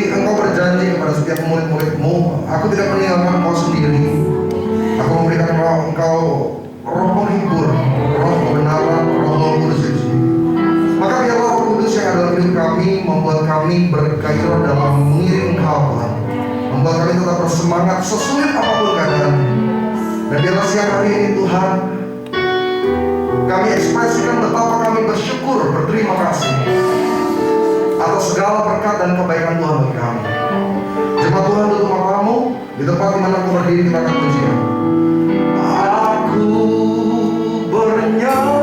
Engkau berjanji kepada setiap murid-murid-Mu, aku tidak meninggalkan Engkau sendiri. Aku memberikan Engkau roh penghibur, roh kebenaran, roh kudus itu. Maka biarlah Roh Kudus yang ada dalam hidup kami membuat kami bergairah dalam mengiring Engkau, Tuhan. Membuat kami tetap bersemangat sesulit apapun keadaan. Dan biarlah siang hari ini Tuhan, kami ekspresikan betapa kami bersyukur, berterima kasih atas segala berkat dan kebaikan Tuhan bagi kami. Jemaat Tuhan, tutup matamu. Di tempat di mana aku berdiri, kita akan pujian. Aku bernyanyi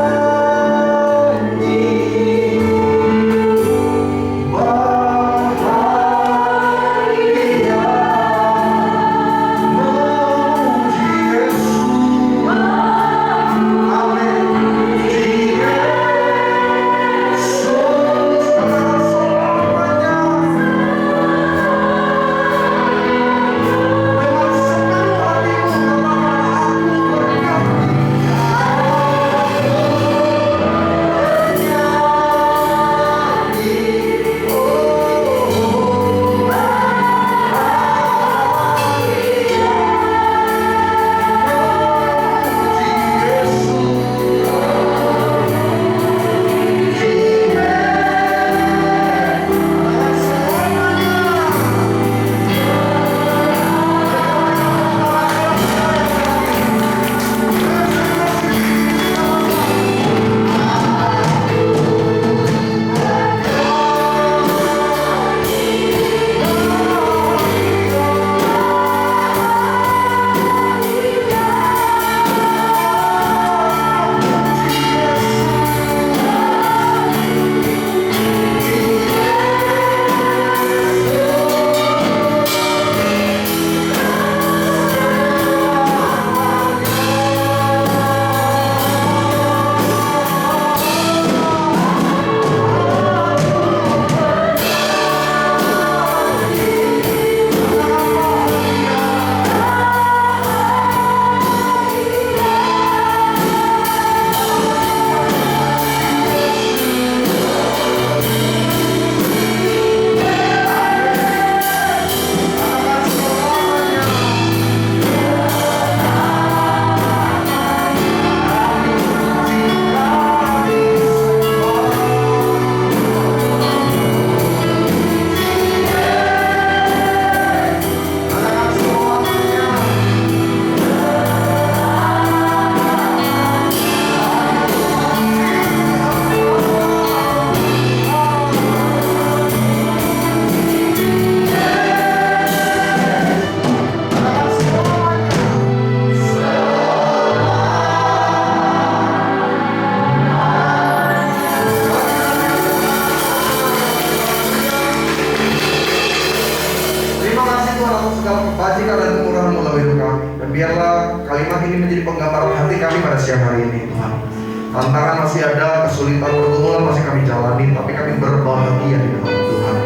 Tantangan masih ada, kesulitan pergumulan masih kami jalani, tapi kami berbahagia di dalam Tuhan.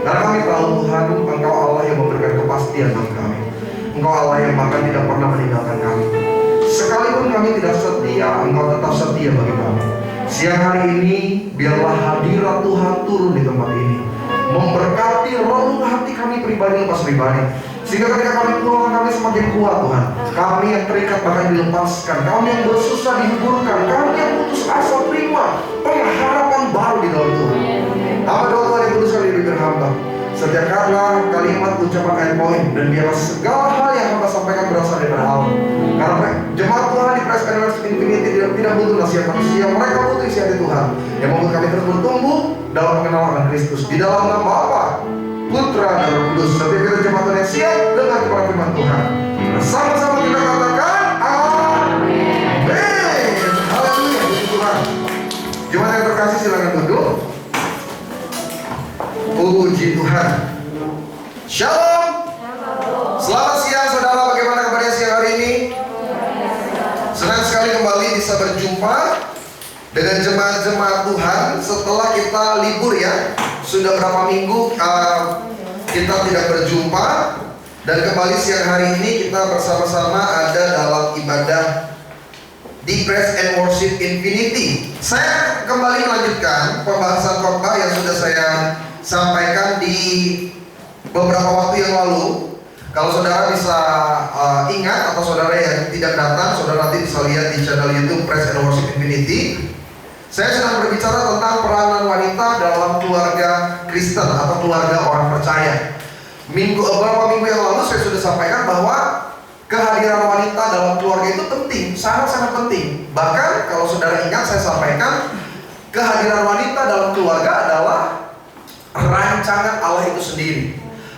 Karena kami tahu Tuhan, Engkau Allah yang memberikan kepastian bagi kami. Engkau Allah yang bahkan tidak pernah meninggalkan kami. Sekalipun kami tidak setia, Engkau tetap setia bagi kami. Siang hari ini, biarlah hadirat Tuhan turun di tempat ini, memberkati relung hati kami pribadi lepas pribadi. Sehingga ketika kami pulang, kami semakin kuat Tuhan. Kami yang terikat bahkan dilepaskan, kami yang bersusah dihiburkan, kami yang putus asa terima pengharapan baru di dalam Tuhan. Hamba doa Tuhan yang kudus kali bibir hamba. Setiap kata, kalimat, ucapan, ayat poin, dan biarlah segala hal yang hamba sampaikan berasal daripada Allah. Karena jemaat Tuhan di Praise Energy Infinity tidak butuh nasihat manusia, mereka butuh isi hati Tuhan yang membuat kami terus bertumbuh dalam pengenalan Kristus. Di dalam nama Bapa, Putra, dan Roh Kudus. Setiap kita jemaat Tuhan yang siap dengan kepada firman Tuhan, bersama-sama kita katakan Amin. Haleluya, puji Tuhan. Jemaat yang terkasih, silakan duduk. Puji Tuhan. Shalom. Selamat siang saudara, bagaimana kabarnya siang hari ini? Senang sekali kembali bisa berjumpa dengan jemaat-jemaat Tuhan setelah kita libur ya. Sudah berapa minggu kita tidak berjumpa, dan kembali siang hari ini kita bersama-sama ada dalam ibadah di Praise and Worship Infinity. Saya kembali melanjutkan pembahasan khotbah yang sudah saya sampaikan di beberapa waktu yang lalu, kalau saudara bisa ingat atau saudara yang tidak datang, saudara nanti bisa lihat di channel YouTube Praise and Worship Infinity. Saya sedang berbicara tentang peranan wanita dalam keluarga Kristen atau keluarga orang percaya. Beberapa minggu yang lalu saya sudah sampaikan bahwa kehadiran wanita dalam keluarga itu penting, sangat-sangat penting. Bahkan kalau saudara ingat saya sampaikan, kehadiran wanita dalam keluarga adalah rancangan Allah itu sendiri.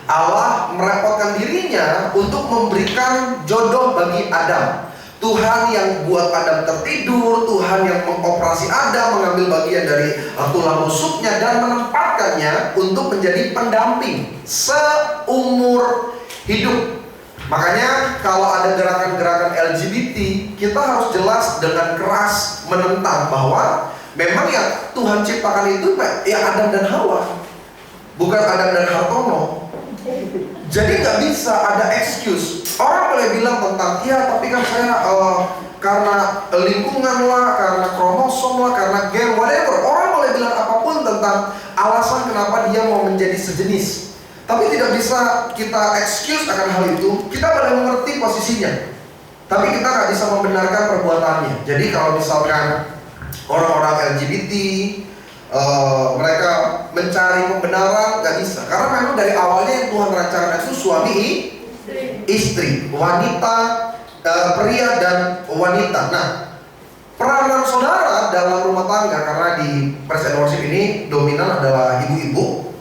Allah merepotkan dirinya untuk memberikan jodoh bagi Adam. Tuhan yang buat Adam tertidur, Tuhan yang mengoperasi Adam, mengambil bagian dari tulang rusuknya dan menempatkannya untuk menjadi pendamping seumur hidup. Makanya kalau ada gerakan-gerakan LGBT, kita harus jelas dengan keras menentang bahwa memang ya Tuhan ciptakan itu ya Adam dan Hawa, bukan Adam dan Hartono. Jadi nggak bisa ada excuse. Orang boleh bilang tentang ya tapi kan saya karena lingkungan lah, karena kromosom lah, karena gen, whatever. Orang boleh bilang apapun tentang alasan kenapa dia mau menjadi sejenis. Tapi tidak bisa kita excuse akan hal itu. Kita boleh mengerti posisinya, tapi kita nggak bisa membenarkan perbuatannya. Jadi kalau misalkan orang-orang LGBT mereka mencari pembenaran, nggak bisa. Karena memang dari awalnya yang Tuhan rancangkan itu suami istri, wanita, pria dan wanita. Nah, peranan saudara dalam rumah tangga, karena di Praise and Worship ini dominan adalah ibu-ibu.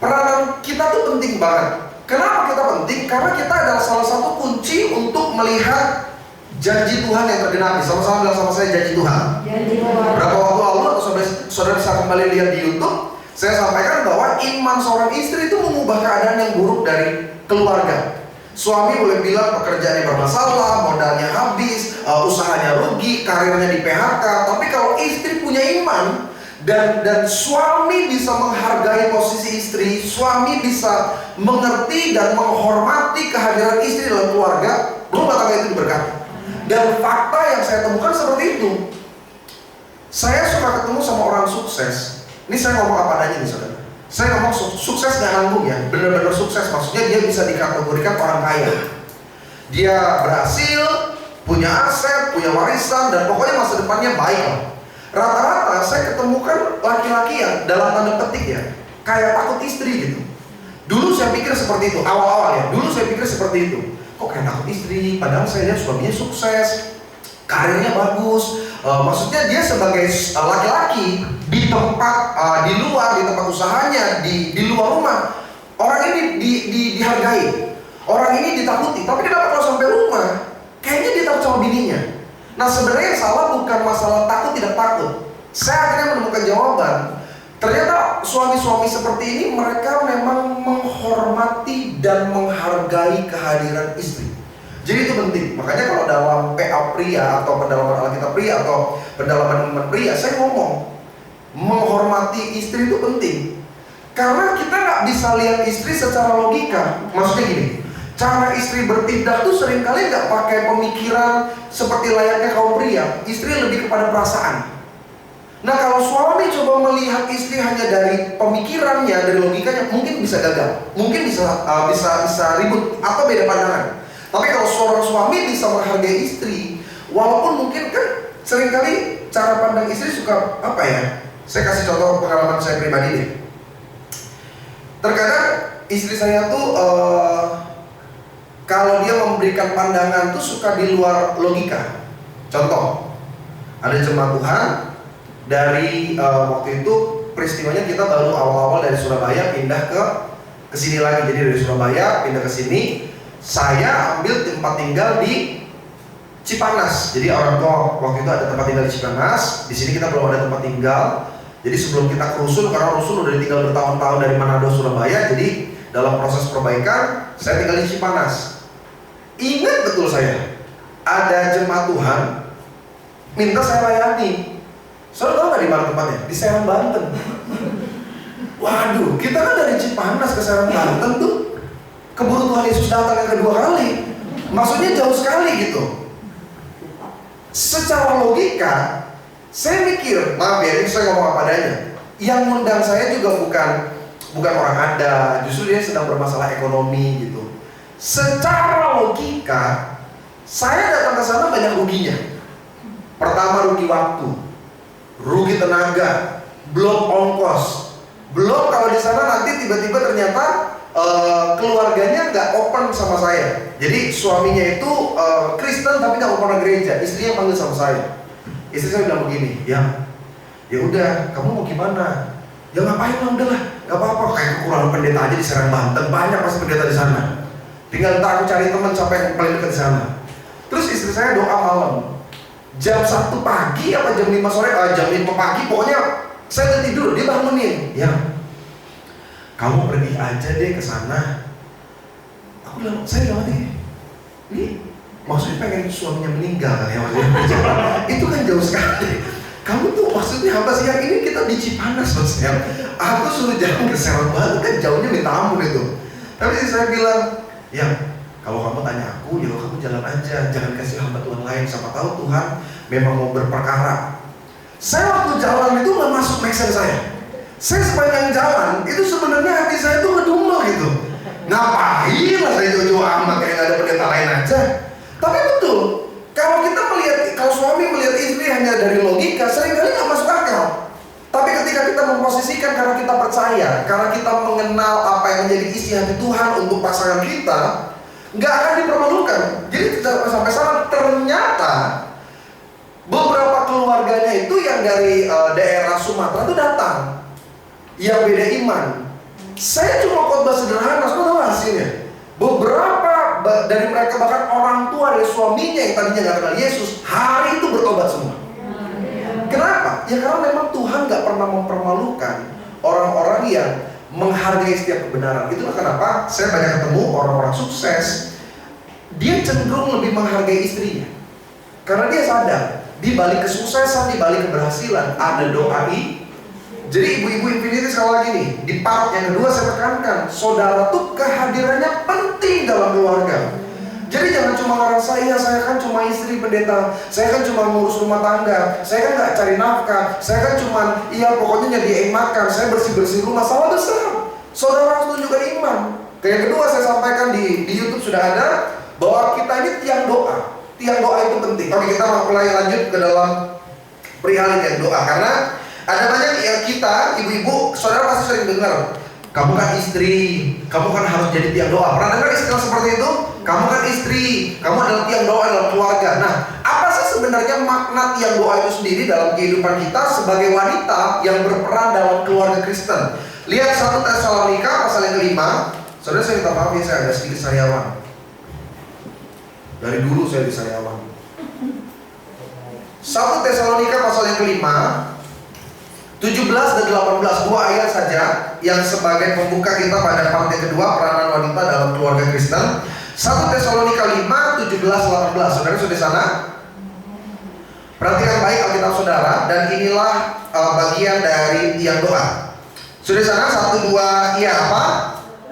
Peranan kita tuh penting banget. Kenapa kita penting? Karena kita adalah salah satu kunci untuk melihat janji Tuhan yang tergenapi. Sama-sama bilang sama saya, janji Tuhan. Berapa waktu lalu atau saudara bisa kembali lihat di YouTube, saya sampaikan bahwa iman seorang istri itu mengubah keadaan yang buruk dari keluarga. Suami boleh bilang pekerjaannya bermasalah, modalnya habis, usahanya rugi, karirnya di PHK. Tapi kalau istri punya iman dan suami bisa menghargai posisi istri, suami bisa mengerti dan menghormati kehadiran istri dalam keluarga, rumah tangga itu diberkati. Dan fakta yang saya temukan seperti itu. Saya suka ketemu sama orang sukses. Ini saya ngomong apa adanya nih saudara. Saya ngomong sukses gak nanggung ya, benar-benar sukses. Maksudnya dia bisa dikategorikan orang kaya. Dia berhasil, punya aset, punya warisan, dan pokoknya masa depannya baik lah. Rata-rata saya ketemukan laki-laki yang dalam tanda petik ya, kayak takut istri gitu. Dulu saya pikir seperti itu, awal-awal ya. Dulu saya pikir seperti itu. Kok kayak takut istri, padahal saya lihat suaminya sukses, karirnya bagus. Maksudnya dia sebagai laki-laki di tempat di luar, di tempat usahanya, di luar rumah, orang ini dihargai, orang ini ditakuti. Tapi kenapa kalau sampai rumah, kayaknya dia takut sama bininya. Nah sebenarnya yang salah bukan masalah takut tidak takut. Saya akhirnya menemukan jawaban. Ternyata suami-suami seperti ini mereka memang menghormati dan menghargai kehadiran istri. Jadi itu penting. Makanya kalau dalam PA pria atau pendalaman Alkitab pria atau pendalaman iman pria, saya ngomong menghormati istri itu penting. Karena kita nggak bisa lihat istri secara logika. Maksudnya gini, cara istri bertindak tuh seringkali nggak pakai pemikiran seperti layaknya kaum pria. Istri lebih kepada perasaan. Nah kalau suami coba melihat istri hanya dari pemikirannya, dari logikanya, mungkin bisa gagal, mungkin bisa ribut atau beda pandangan. Tapi kalau seorang suami bisa menghargai istri, walaupun mungkin kan seringkali cara pandang istri suka apa ya? Saya kasih contoh pengalaman saya pribadi deh. Terkadang istri saya tuh kalau dia memberikan pandangan tuh suka di luar logika. Contoh, ada jemaat Tuhan dari waktu itu peristiwanya kita baru awal-awal dari Surabaya pindah ke sini lagi. Jadi dari Surabaya pindah ke sini. Saya ambil tempat tinggal di Cipanas. Jadi orang tua waktu itu ada tempat tinggal di Cipanas. Di sini kita belum ada tempat tinggal. Jadi sebelum kita ke Rusun, karena Rusun udah tinggal bertahun-tahun dari Manado, Surabaya. Jadi dalam proses perbaikan, saya tinggal di Cipanas. Ingat betul saya, ada jemaat Tuhan minta saya layani. Saudara tahu nggak di mana tempatnya? Di Serang, Banten. Waduh, kita kan dari Cipanas ke Serang, Banten tuh keburu Tuhan Yesus datang yang kedua kali. Maksudnya jauh sekali gitu. Secara logika, saya mikir, maaf ya, ini saya ngomong apa adanya. Yang ngundang saya juga bukan bukan orang ada, justru dia sedang bermasalah ekonomi gitu. Secara logika, saya datang ke sana banyak ruginya. Pertama, rugi waktu, rugi tenaga, belum ongkos, belum kalau di sana nanti tiba-tiba ternyata keluarganya nggak open sama saya. Jadi suaminya itu Kristen tapi nggak pernah gereja, istrinya panggil sama saya. Istri saya bilang begini, ya udah, kamu mau gimana? Ya ngapain lah, udahlah, nggak apa-apa. Kayak kekurangan pendeta aja di Serang Banten, banyak pasti pendeta di sana. Tinggal ntar aku cari teman sampai yang paling dekat di sana. Terus istri saya doa malam, jam 1 pagi apa jam 5 sore, jam 5 pagi, pokoknya saya udah tidur, dia bangunin, ya kamu pergi aja deh ke sana. Aku bilang, saya bilang ini maksudnya pengen suaminya meninggal kan ya, maksudnya itu kan jauh sekali. Kamu tuh maksudnya apa sih? Yang ini kita di Cipanas maksudnya. Aku suruh jalan ke Serang Banten, kan jauhnya minta ampun itu. Tapi saya bilang, ya kalau kamu tanya aku, ya kamu jalan aja, jangan kasih hamba Tuhan lain. Siapa tahu Tuhan memang mau berperkara. Saya waktu jalan itu nggak masuk make sense saya. Saya sepanjang jalan itu sebenarnya hati saya tuh ngedumel gitu. Ngapain lah saya jauh-jauh amat kayak nggak ada pendeta lain aja. Tapi betul, kalau kita melihat, kalau suami melihat istri hanya dari logika, seringkali nggak masuk akal. Tapi ketika kita memposisikan karena kita percaya, karena kita mengenal apa yang menjadi isi hati Tuhan untuk pasangan kita, nggak akan dipermalukan. Jadi sampai sana ternyata beberapa keluarganya itu yang dari daerah Sumatera itu datang, yang beda iman. Saya cuma khotbah sederhana, semua tahu hasilnya. Beberapa dari mereka, bahkan orang tua dari suaminya yang tadinya nggak kenal Yesus, hari itu bertobat semua. Kenapa? Ya karena memang Tuhan nggak pernah mempermalukan orang-orang yang menghargai setiap kebenaran. Itulah kenapa saya banyak ketemu orang-orang sukses, dia cenderung lebih menghargai istrinya. Karena dia sadar, di balik kesuksesan, di balik keberhasilan ada doa. Jadi ibu-ibu Infinity sekali lagi nih, di part yang kedua saya tekankan, saudara tuh kehadirannya penting dalam keluarga. Jadi jangan cuma karena saya kan cuma istri pendeta, saya kan cuma ngurus rumah tangga, saya kan nggak cari nafkah, saya kan cuma pokoknya nyediain makan, saya bersih-bersih rumah. Salah besar. Saudara harus tunjukkan iman. Yang kedua saya sampaikan di YouTube sudah ada, bahwa kita ini tiang doa. Tiang doa itu penting. Oke, kita mulai lanjut ke dalam perihal tiang doa, karena ada banyak yang kita, ibu-ibu, saudara pasti sering dengar, kamu kan istri, kamu kan harus jadi tiang doa. Pernah dengar istilah seperti itu? Kamu kan istri, kamu adalah tiang doa dalam keluarga. Nah, apa sih sebenarnya makna tiang doa itu sendiri dalam kehidupan kita sebagai wanita yang berperan dalam keluarga Kristen? Lihat 1 Tesalonika pasal yang kelima. Saudara, saya minta maaf ya, saya agak sedikit sariawan. Dari dulu saya di sariawan. 1 Tesalonika pasal yang kelima, 17 dan 18, 2 ayat saja yang sebagai pembuka kita pada part yang kedua, peranan wanita dalam keluarga Kristen. 1 Tesalonika 5, 17, 18. Saudara sudah di sana? Perhatikan baik Alkitab saudara, dan inilah bagian dari tiang doa. Sudah di sana? 1, 2, iya apa?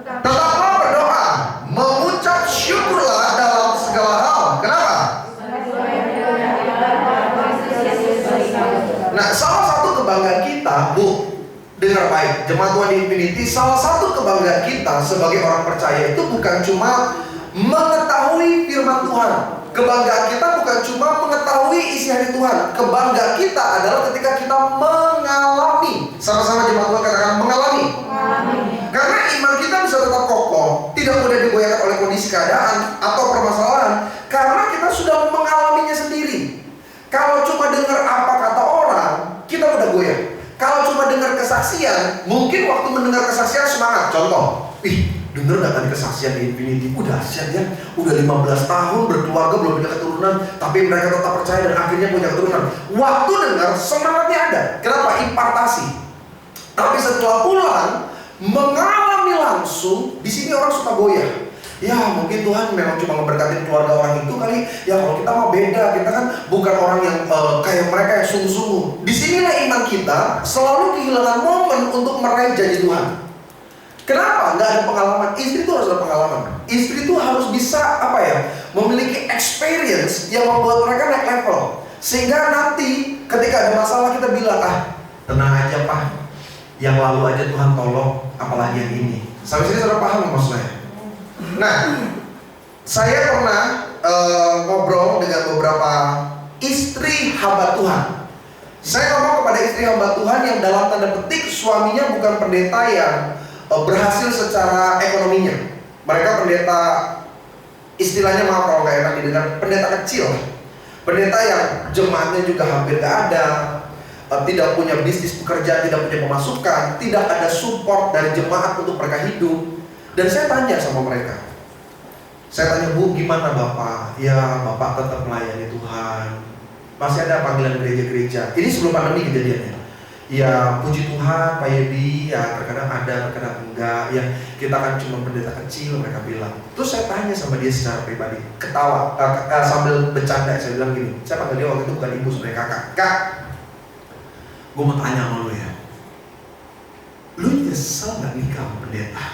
Tetaplah berdoa, mengucap syukurlah dalam segala hal. Kenapa? Nah, salah satu kebanggaan kita, Bu, dengar baik, jemaat Tuhan di Infinity, salah satu kebanggaan kita sebagai orang percaya itu bukan cuma mengetahui firman Tuhan. Kebanggaan kita bukan cuma mengetahui isi hati Tuhan. Kebanggaan kita adalah ketika kita mengalami. Sama-sama jemaat Tuhan katakan mengalami. Karena iman kita bisa tetap kokoh, tidak mudah digoyahkan oleh kondisi keadaan atau permasalahan, karena kita sudah mengalaminya sendiri. Kalau cuma dengar apa kata orang, kita udah goyah. Kalau cuma dengar kesaksian, mungkin waktu mendengar kesaksian semangat. Contoh, denger gak tadi kesaksian di Infinity? Udah dahsyat ya, udah 15 tahun berkeluarga belum punya keturunan, tapi mereka tetap percaya dan akhirnya punya keturunan. Waktu dengar semangatnya ada. Kenapa? Impartasi. Tapi setelah pulang mengalami langsung, di sini orang suka goyah. Ya mungkin Tuhan memang cuma memberkati keluarga orang itu kali. Ya kalau kita mah beda, kita kan bukan orang yang kayak mereka yang sungguh-sungguh. Disinilah iman kita selalu kehilangan momen untuk meraih janji Tuhan. Kenapa? Nggak ada pengalaman. Istri itu harus ada pengalaman. Istri itu harus bisa memiliki experience yang membuat mereka naik level. Sehingga nanti ketika ada masalah kita bilang, tenang aja Pak, yang lalu aja Tuhan tolong. apalagi yang ini. Sampai sini saudara paham maksud saya? Nah, saya pernah ngobrol dengan beberapa istri hamba Tuhan. Saya ngomong kepada istri hamba Tuhan yang dalam tanda petik suaminya bukan pendeta yang berhasil secara ekonominya. Mereka pendeta, istilahnya maaf kalau nggak enak didengar, pendeta kecil. Pendeta yang jemaatnya juga hampir nggak ada, tidak punya bisnis pekerjaan, tidak punya pemasukan, tidak ada support dari jemaat untuk mereka hidup. Dan saya tanya sama mereka, saya tanya, Bu, gimana Bapak? Ya, Bapak tetap melayani Tuhan, masih ada panggilan gereja-gereja. Ini sebelum pandemi kejadiannya. Ya, puji Tuhan, Pak Yedi, ya terkadang ada, terkadang enggak. Ya, kita kan cuma pendeta kecil, mereka bilang. Terus saya tanya sama dia secara pribadi, ketawa, sambil bercanda. Saya bilang gini, saya panggil dia waktu itu bukan ibu, sebenarnya kakak. Kak, gue mau tanya sama lu ya, lu nyesel gak nikah sama pendeta?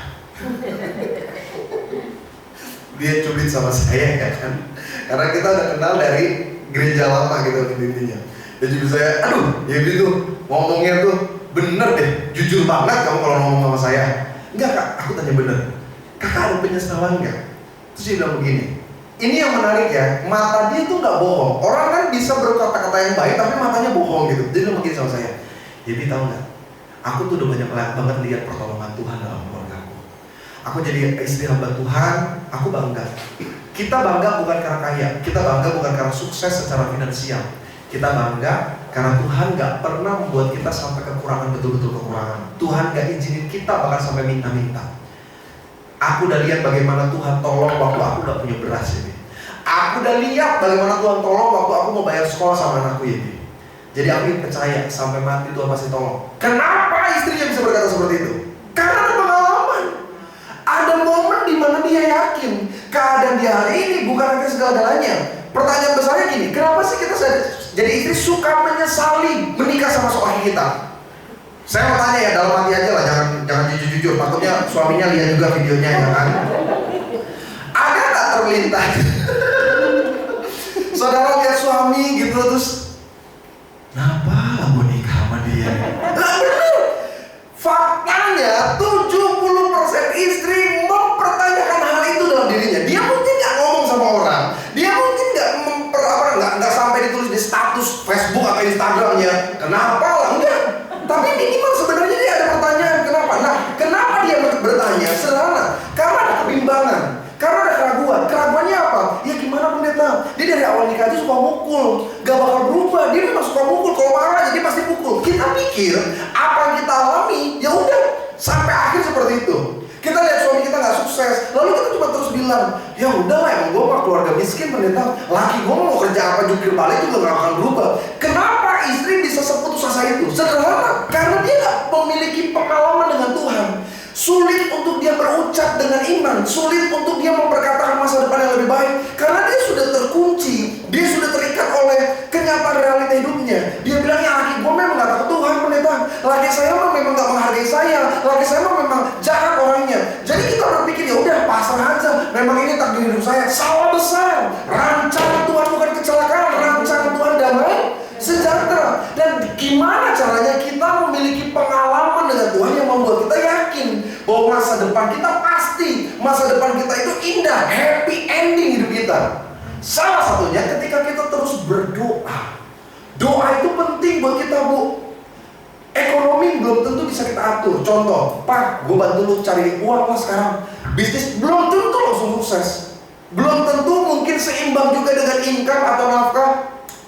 Dia cubit sama saya ya kan, karena kita udah kenal dari gereja lama gitu intinya. Dia cubit saya, aduh ya gitu, ngomongnya tuh bener deh, jujur banget kamu kalau ngomong sama saya. Enggak Kak, aku tanya bener, kakak ada penyesalan gak? Terus dia bilang begini, ini yang menarik ya, mata dia tuh gak bohong. Orang kan bisa berkata-kata yang baik tapi matanya bohong gitu. Dia bilang begini sama saya, jadi tahu gak, aku tuh udah banyak banget lihat pertolongan Tuhan dalam keluarga aku. Aku jadi istri hamba Tuhan, aku bangga. Kita bangga bukan karena kaya, kita bangga bukan karena sukses secara finansial. Kita bangga karena Tuhan gak pernah membuat kita sampai kekurangan, betul-betul kekurangan. Tuhan gak izinin kita bahkan sampai minta-minta. Aku udah lihat bagaimana Tuhan tolong waktu aku gak punya beras ini. Aku udah lihat bagaimana Tuhan tolong waktu aku mau bayar sekolah sama anakku ini. Jadi aku percaya sampai mati Tuhan pasti tolong. Kenapa istrinya bisa berkata seperti itu? Karena ada pengalaman. Ada momen di mana dia yakin keadaan dia hari ini bukan akhir segala-galanya. Pertanyaan besarnya gini, kenapa sih kita jadi istri suka menyesali menikah sama suami kita? Saya mau tanya ya, dalam hati aja lah, jangan jujur-jujur. Takutnya suaminya lihat juga videonya ya kan. Ada tak terlintas? Saudara lihat suami gitu terus, kenapa mau nikah sama dia? Nah bener, faktanya 70% istri mempertanyakan hal itu dalam dirinya. Dia mungkin nggak ngomong sama orang, dia mungkin nggak sampai ditulis di status Facebook atau Instagramnya. Kenapa lah? Enggak. Tapi minimal sebenarnya dia ada pertanyaan kenapa. Nah, kenapa dia bertanya? Sederhana, karena ada kebimbangan, karena ada keraguan. Keraguannya apa? Ya gimana pendeta? Dia dari awal nikah aja suka mukul, gak bakal berubah. Dia memang suka mukul, kalau marah aja dia pasti pukul. Kita pikir apa yang kita alami, ya udah sampai akhir seperti itu. Kita lihat suami kita nggak sukses, lalu kita cuma terus bilang, ya udahlah emang gue mah keluarga miskin pendeta, laki gue mau kerja apa jukir balik juga nggak akan berubah. Kenapa istri bisa seputus asa itu? Sederhana, karena dia nggak memiliki pengalaman dengan Tuhan. Sulit untuk dia berucap dengan iman, sulit untuk dia memperkatakan masa depan yang lebih baik, karena dia sudah terkunci, dia sudah terikat oleh kenyataan realita hidupnya. Dia bilang, ya laki gue memang gak takut Tuhan pendeta, laki saya memang gak menghargai saya, laki saya memang jahat orangnya. Jadi kita berpikir, ya udah pasrah aja, memang ini takdir hidup saya. Salah besar. Rancangan Tuhan bukan kecelakaan, rancangan Tuhan damai sejahtera. Dan gimana caranya kita memiliki pengalaman dengan Tuhan yang membuat kita yakin bahwa masa depan kita pasti, masa depan kita itu indah, happy ending hidup kita. Salah satunya ketika kita terus berdoa. Doa itu penting buat kita, Bu. Ekonomi belum tentu bisa kita atur. Contoh, Pak, gue bantu lu cari uang lah sekarang. Bisnis belum tentu langsung sukses. Belum tentu mungkin seimbang juga dengan income atau nafkah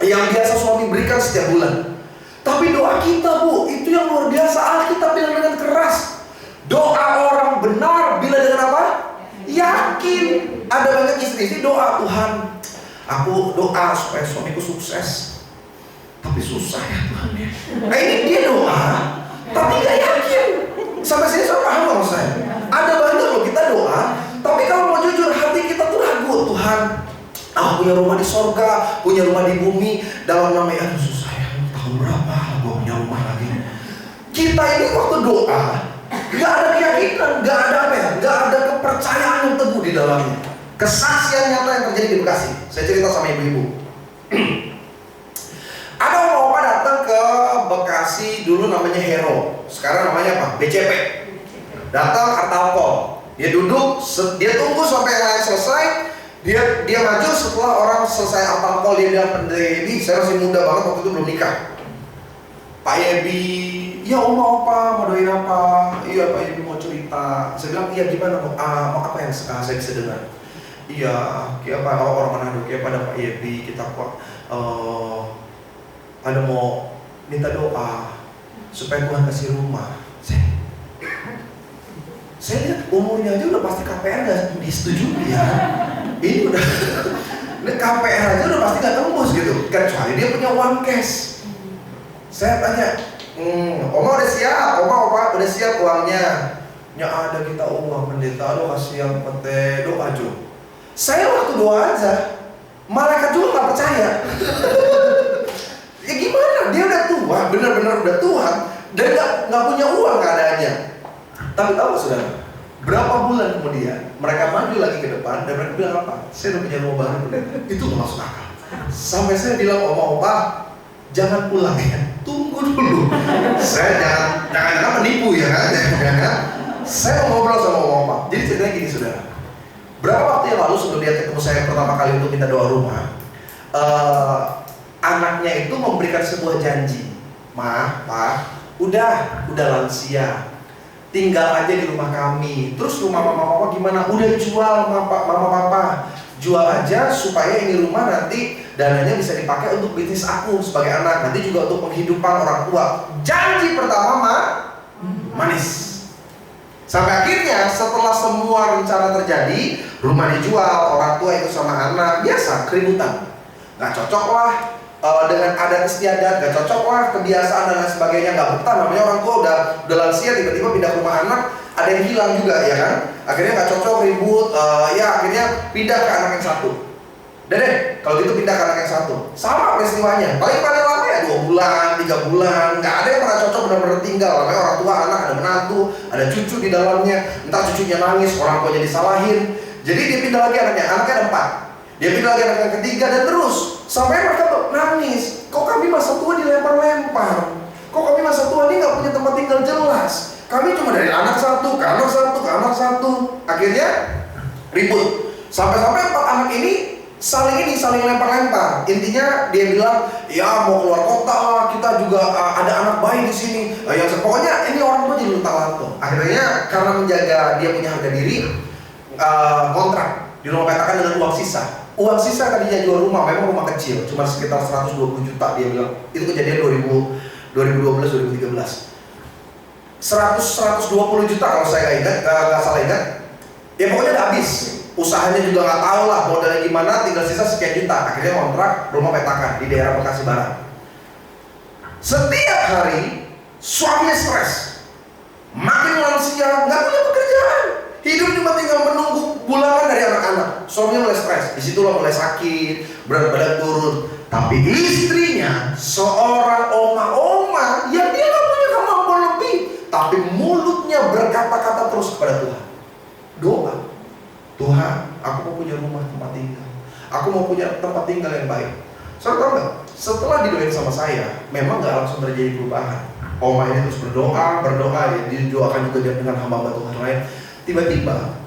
yang biasa suami berikan setiap bulan. Tapi doa kita, Bu, itu yang luar biasa. Alkitab bilang dengan keras, doa orang benar bila dengan apa? Yakin. Ada banyak istri doa, Tuhan, aku doa supaya suamiku sukses, tapi susah ya Tuhan ya. Nah ini dia doa, tapi gak yakin. Sampai sini saya paham nggak saya? Ada banyak loh kita doa, tapi kalau mau jujur hati kita tuh ragu. Tuhan, aku punya rumah di sorga, punya rumah di bumi, dalam nama ya susah ya. Tahun berapa gue punya rumah lagi? Kita ini waktu doa gak ada keyakinan, gak ada apa ya, gak ada kepercayaan yang teguh di dalamnya. Kesaksian nyata yang terjadi di Bekasi. Saya cerita sama ibu-ibu. Ada orang datang ke Bekasi, dulu namanya Hero, sekarang namanya apa? BCP. Datang Artalko, dia duduk, dia tunggu sampai yang lain selesai. Dia maju setelah orang selesai Artalko. Dia bilang, Pendeta Yebi, saya masih muda banget, waktu itu belum nikah. Pak Yebi, ya opa mau doain apa? Iya Pak Yebi mau cerita. Saya bilang, iya gimana? Apa yang saya bisa dengar? Iya, kayak apa orang Manado, kayak pada Pak Yebi kita ada mau minta doa supaya Tuhan kasih rumah. Saya lihat umurnya aja udah pasti KPR gak disetujui ya. Ini udah KPR aja udah pasti gak tembus gitu. Kecuali dia punya uang cash. Saya tanya, Oma udah siap? Oma udah siap uangnya? Ya ada kita uang pendeta, aduh kasihan pete, doa aja. Saya waktu doa aja, malaikat juga gak percaya. Ya gimana? Dia udah tua, benar-benar udah tua, dan nggak punya uang keadaannya. Tapi tahu saudara, berapa bulan kemudian mereka maju lagi ke depan dan mereka bilang apa? Saya udah punya rumah baru. Itu nggak masuk akal. Sampai saya bilang, Oma, jangan pulang ya, tunggu dulu. Saya jangan menipu ya kan? Saya mau ngobrol sama Oma. Jadi ceritanya gini saudara. Berapa waktu yang lalu sebelum dia ketemu saya pertama kali untuk minta doa rumah, anaknya itu memberikan sebuah janji, Ma, Pak, udah lansia, tinggal aja di rumah kami. Terus rumah mama gimana? Udah jual mama papa, jual aja supaya ini rumah nanti dananya bisa dipakai untuk bisnis aku sebagai anak, nanti juga untuk penghidupan orang tua. Janji pertama manis. Sampai akhirnya setelah semua rencana terjadi, rumah dijual, orang tua itu sama anak, biasa keributan, nggak cocok lah. Dengan adat istiadat, gak cocok lah, kebiasaan dan lain sebagainya, gak betah. Namanya orang tua udah lansia, tiba-tiba pindah ke rumah anak, ada yang hilang juga ya kan. Akhirnya gak cocok, ribut, ya akhirnya pindah ke anak yang satu. Deh, kalau gitu pindah ke anak yang satu. Sama peristiwanya, paling lama ya 2 bulan, 3 bulan, gak ada yang pernah cocok benar-benar tinggal. Namanya orang tua, anak, ada menantu, ada cucu di dalamnya, entar cucunya nangis, orang tuanya disalahin. Jadi dia pindah lagi anaknya ada 4. Dia pindah lagi anak yang ketiga dan terus sampai mereka nangis. Kok kami masa tua dilempar-lempar? Kok kami masa tua ini nggak punya tempat tinggal jelas? Kami cuma dari anak satu ke anak satu ke anak satu. Akhirnya ribut. Sampai-sampai 4 anak ini saling lempar-lempar. Intinya dia bilang, ya mau keluar kota lah, kita juga ada anak bayi di sini. Pokoknya ini orang tua jadi luntang-lantung. Akhirnya karena menjaga dia punya harga diri, kontrak di rumah petakan dengan uang sisa. Uang sisa tadinya jual rumah, memang rumah kecil, cuma sekitar 120 juta dia bilang. Itu kejadian 2012-2013. 120 juta kalau saya nggak salah ingat. Ya pokoknya udah habis. Usahanya juga nggak tahu lah modalnya gimana, tinggal sisa sekian juta. Akhirnya kontrak rumah petakan di daerah Bekasi Barat. Setiap hari suaminya stres, makin lansia, nggak punya pekerjaan. Hidup cuma tinggal menunggu bulanan dari anak-anak. Suaminya mulai stres, disitulah mulai sakit, berat badan turun. Tapi istrinya seorang oma yang dia nggak punya kemampuan lebih, tapi mulutnya berkata-kata terus kepada Tuhan. Doa, Tuhan, aku mau punya rumah tempat tinggal. Aku mau punya tempat tinggal yang baik. Saudara tahu nggak? Setelah didoain sama saya, memang nggak langsung terjadi perubahan. Oma ini terus berdoa ya, didoakan juga dengan hamba-hamba Tuhan lain. Tiba-tiba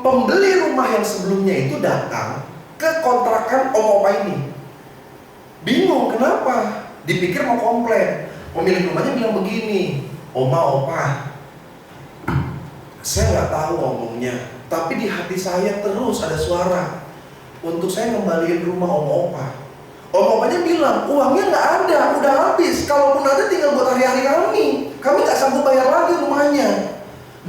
pembeli rumah yang sebelumnya itu datang ke kontrakan opa ini. Bingung kenapa? Dipikir mau komplain. Pemilik rumahnya bilang begini, Opa, saya nggak tahu ngomongnya, tapi di hati saya terus ada suara untuk saya ngembaliin rumah Opa. Opanya bilang uangnya nggak ada, udah habis. Kalaupun ada tinggal buat hari-hari kami nggak sanggup bayar lagi rumahnya.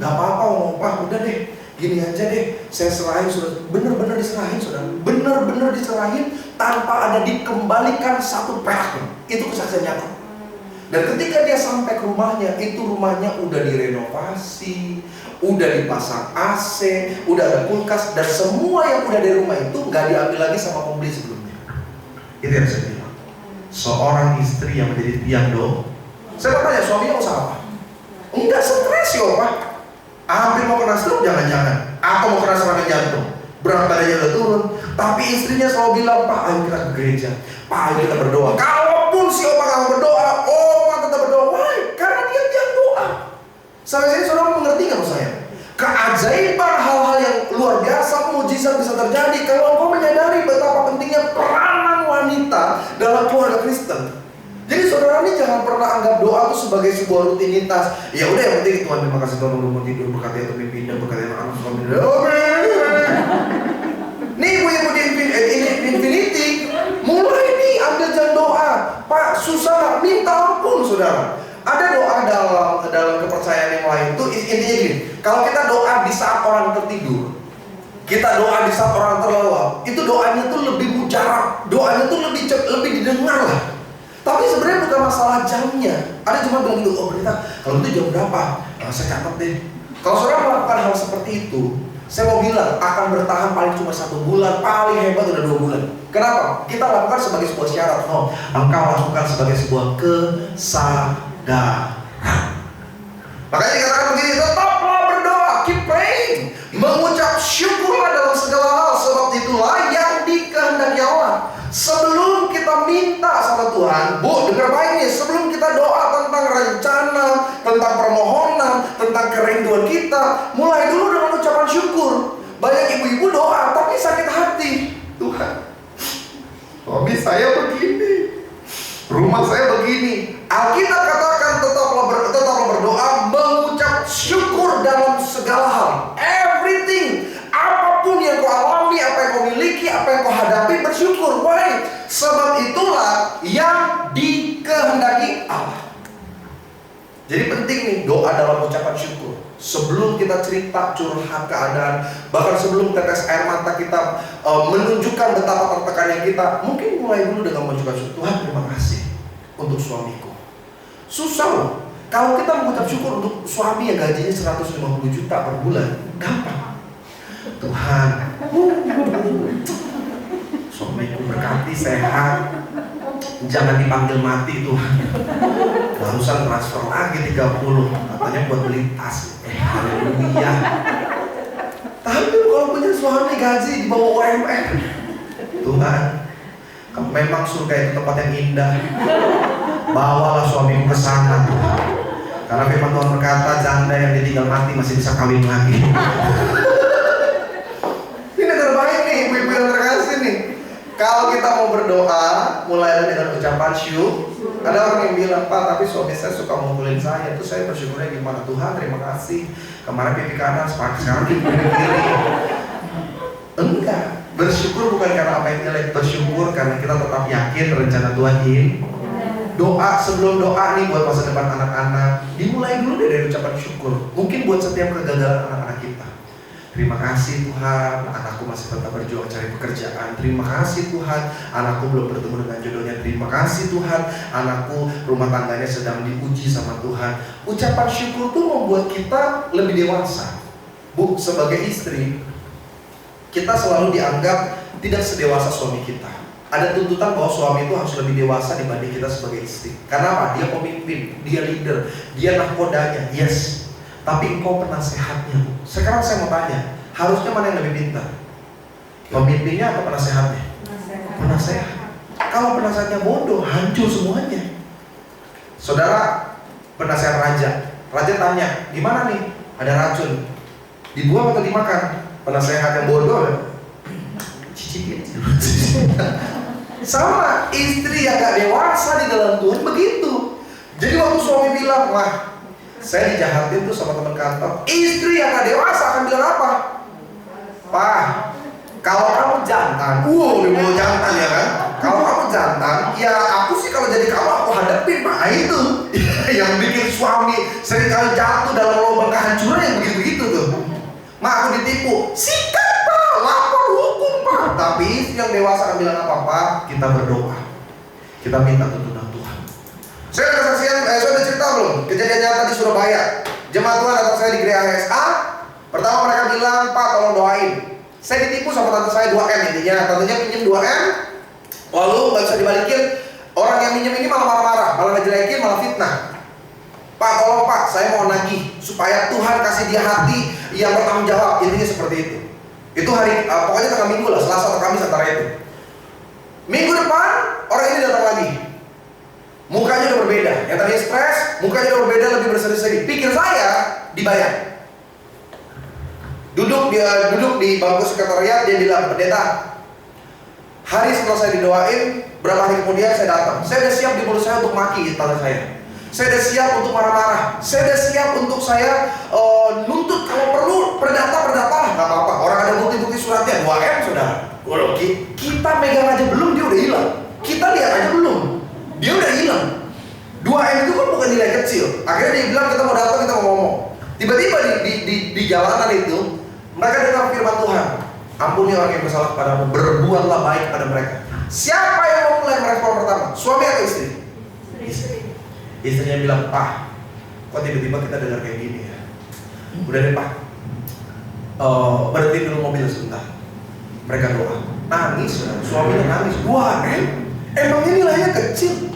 Nggak apa-apa Opa, udah deh, gini aja deh, saya serahin sudah, bener-bener diserahin sudah, bener-bener diserahin tanpa ada dikembalikan satu perak pun. Itu kesaksian nyata. Dan ketika dia sampai ke rumahnya, itu rumahnya udah direnovasi, udah dipasang AC, udah ada kulkas, dan semua yang udah di rumah itu nggak diambil lagi sama pembeli sebelumnya. Itu yang saya bilang. Seorang istri yang menjadi tiang doa. Saya tanya suaminya usaha apa? Enggak stres ya Pak. Hampir mau kena stroke jangan-jangan, atau mau kena serangan jantung, berat badannya udah turun, tapi istrinya selalu bilang, Pak ayo kita ke gereja, Pak ayo kita berdoa. Kalaupun si Opa nggak berdoa, Oma tetap berdoa. Why? Karena dia doa. Sampai sini saudara mengerti nggak maksud saya? Keajaiban, hal-hal yang luar biasa, mujizat bisa terjadi kalau engkau menyadari betapa pentingnya peranan wanita dalam keluarga Kristen. Jadi saudara ini jangan pernah anggap doa itu sebagai sebuah rutinitas. Ya udah, yang penting Tuhan terima kasih Tuhan udah mau tidur, berkati atau pindah, berkati anak suami. Nih ibu-ibu di Infinity, mulai nih ambil jam doa. Pak, susah, minta ampun saudara. Ada doa dalam kepercayaan yang lain tuh intinya gini. Kalau kita doa di saat orang tertidur, kita doa di saat orang terlelap, itu doanya tuh lebih mujarab, doanya tuh lebih didengar lah. Tapi sebenarnya bukan masalah jamnya. Ada cuma bilang gitu, oh berita kalau itu jam berapa? Saya catat deh. Kalau saudara melakukan hal seperti itu, saya mau bilang akan bertahan paling cuma 1 bulan, paling hebat udah 2 bulan. Kenapa? Kita lakukan sebagai sebuah syarat. No, engkau lakukan sebagai sebuah kesadaran. Makanya dikatakan begini, tetaplah berdoa, keep praying, mengucap syukurlah dalam segala hal, sebab itulah yang dikehendaki Allah. Sebelum kita minta sama Tuhan, Bu, dengar baik nih, sebelum kita doa tentang rencana, tentang permohonan, tentang kerinduan kita, mulai dulu dengan ucapan syukur. Banyak ibu-ibu doa tapi sakit hati. Tuhan, hobi saya begini, rumah saya begini. Alkitab katakan tetaplah berdoa, mengucap syukur dalam segala hal. Everything, apapun yang kau alami, apa yang kau miliki, apa yang kau hadapi, bersyukur. Why? Sebab itulah yang dikehendaki Allah. Jadi penting nih doa dalam ucapan syukur. Sebelum kita cerita curhat keadaan, bahkan sebelum tetes air mata kita menunjukkan betapa tertekannya kita, mungkin mulai dulu dengan mengucapkan syukur. Tuhan, terima kasih untuk suamiku. Susah loh. Kalau kita mengucap syukur untuk suami yang gajinya 150 juta per bulan, gampang. Tuhan, suamiku berkati, sehat, jangan dipanggil mati Tuhan. Barusan transfer lagi 30, katanya buat beli tas. Haleluya. Tapi kalau punya suami gaji di bawah UMR, Tuhan, memang surga itu tempat yang indah. Bawalah suamiku ke sana Tuhan. Karena firman Tuhan berkata, janda yang ditinggal mati masih bisa kawin lagi. Ini terbaik nih, ibu-ibu yang terkasih nih. Kalau kita mau berdoa, mulailah dengan ucapan syukur. Ada orang yang bilang, Pak, tapi suami saya suka mukulin saya. Itu saya bersyukurnya gimana? Tuhan, terima kasih. Kemarin pipi kanan, sekarang pipi kiri. Enggak. Bersyukur bukan karena apa yang jelek. Bersyukur karena kita tetap yakin rencana Tuhan ini. Doa sebelum doa nih buat masa depan anak-anak, dimulai dulu dari ucapan syukur. Mungkin buat setiap kegagalan anak-anak kita. Terima kasih Tuhan, anakku masih tetap berjuang cari pekerjaan. Terima kasih Tuhan, anakku belum bertemu dengan jodohnya. Terima kasih Tuhan, anakku rumah tangganya sedang diuji sama Tuhan. Ucapan syukur tuh membuat kita lebih dewasa. Bu, sebagai istri, kita selalu dianggap tidak sedewasa suami kita. Ada tuntutan bahwa suami itu harus lebih dewasa dibanding kita sebagai istri. Karena apa? Dia pemimpin, dia leader, dia nahkodanya. Yes. Tapi engkau penasehatnya. Sekarang saya mau tanya, harusnya mana yang lebih pintar? Pemimpinnya atau penasehatnya? Penasehat. Kalau penasehatnya bodoh, hancur semuanya. Saudara, penasehat raja. Raja tanya, gimana nih? Ada racun. Dibuang atau dimakan? Penasehat yang bodoh, cicipin. Sama istri yang gak dewasa di dalam Tuhan begitu. Jadi waktu suami bilang, wah, saya dijahatin tuh sama teman kantor. Istri yang gak dewasa akan bilang apa? Pak, kalau kamu jantan, dia mau jantan ya kan? Kalau kamu jantan, ya aku sih kalau jadi kamu aku hadapin Pak. Nah itu yang bikin suami seringkali jatuh dalam lubang kehancuran yang begitu-begitu tuh. Mak, aku ditipu, sikat Pak, lapor hukum Pak. Tapi istri yang dewasa akan bilang apa? Pak, kita berdoa, kita minta tuntunan Tuhan. Saya ada kesaksian, saya udah cerita belum? Kejadian nyata di Surabaya. Jemaat Tuhan datang saya di gereja HSA. Pertama mereka bilang, Pak tolong doain. Saya ditipu sama tante saya 2M intinya. Tantenya pinjem 2M, lalu gak bisa dibalikin. Orang yang minjem ini malah marah-marah, malah ngejelekin, malah fitnah. Pak tolong Pak, saya mau nagih supaya Tuhan kasih dia hati yang bertanggung jawab. Intinya seperti itu. Itu hari, pokoknya tanggal Minggu lah, Selasa atau Kamis antara itu. Minggu depan, orang ini datang lagi. Mukanya udah berbeda. Yang tadi stres, mukanya udah berbeda, lebih berseri-seri. Pikir saya, dibayar. Duduk di bangku sekretariat, dia bilang, "Pendeta, hari setelah saya didoain, berapa hari kemudian saya datang. Saya udah siap di mulut saya untuk maki tante saya. Saya udah siap untuk marah-marah. Saya udah siap untuk saya nuntut, kalau perlu perdata lah, nggak apa-apa. Orang ada bukti-bukti suratnya, 2M saudara. Waduh, kita megang aja belum, dia udah hilang. Kita lihat aja belum, dia udah hilang. 2M itu kan bukan nilai kecil. Akhirnya dia bilang, kita mau datang, kita mau ngomong. Tiba-tiba di jalanan itu, mereka dengar firman Tuhan. Ampuni orang yang bersalah kepadamu, berbuatlah baik pada mereka. Siapa yang mau mulai merespon pertama? Suami atau istri? Istri. Istrinya bilang, "Pak, kok tiba-tiba kita dengar kayak gini ya? Udah deh Pak, berhenti dulu mobil sebentar." Mereka doa, nangis, suaminya nangis. 2M? Emang ini nilainya kecil?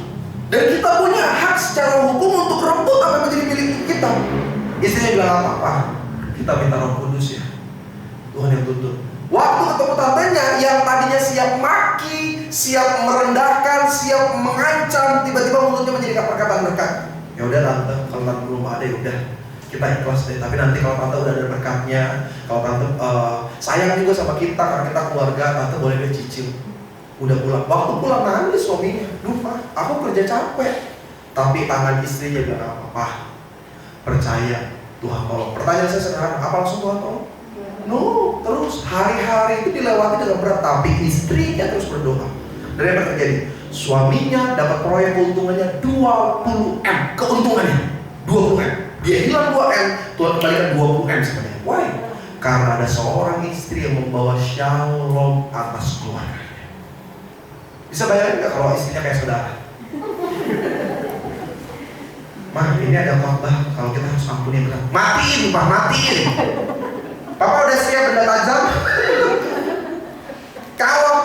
Dan kita punya hak secara hukum untuk rebut apa yang menjadi milik kita. Istrinya bilang apa? "Pak, kita minta Roh Kudus ya, Tuhan yang tuntut." Waktu ketemu tantenya yang tadinya siap maki, siap merendahkan, siap mengancam, tiba-tiba mulutnya menjadi perkataan berkat. "Ya udah tante, kalau tante belum ada ya udah, kita ikhlas deh. Tapi nanti kalau tante udah ada berkatnya, kalau tante sayang juga sama kita karena kita keluarga, tante boleh deh cicil." Udah pulang, waktu pulang nangis suaminya, "Lupa, aku kerja capek." Tapi tangan istrinya bilang apa? "Pak, percaya Tuhan tolong." Pertanyaan saya sederhana, apa langsung Tuhan tolong? No, terus hari-hari itu dilewati dengan berat, tapi istrinya terus berdoa. Dan apa yang terjadi? Suaminya dapat proyek, keuntungannya 20M, keuntungannya 20M. Dia hilang 2M, Tuhan kembalikan 20M sebenarnya. Why? Karena ada seorang istri yang membawa shalom atas keluarganya. Bisa bayangin nggak kalau istrinya kayak saudara? "Mah, ini ada khotbah, kalau kita harus ampuni berat." Matiin Pak, matiin. "Papa udah siap benda tajam?" Kalau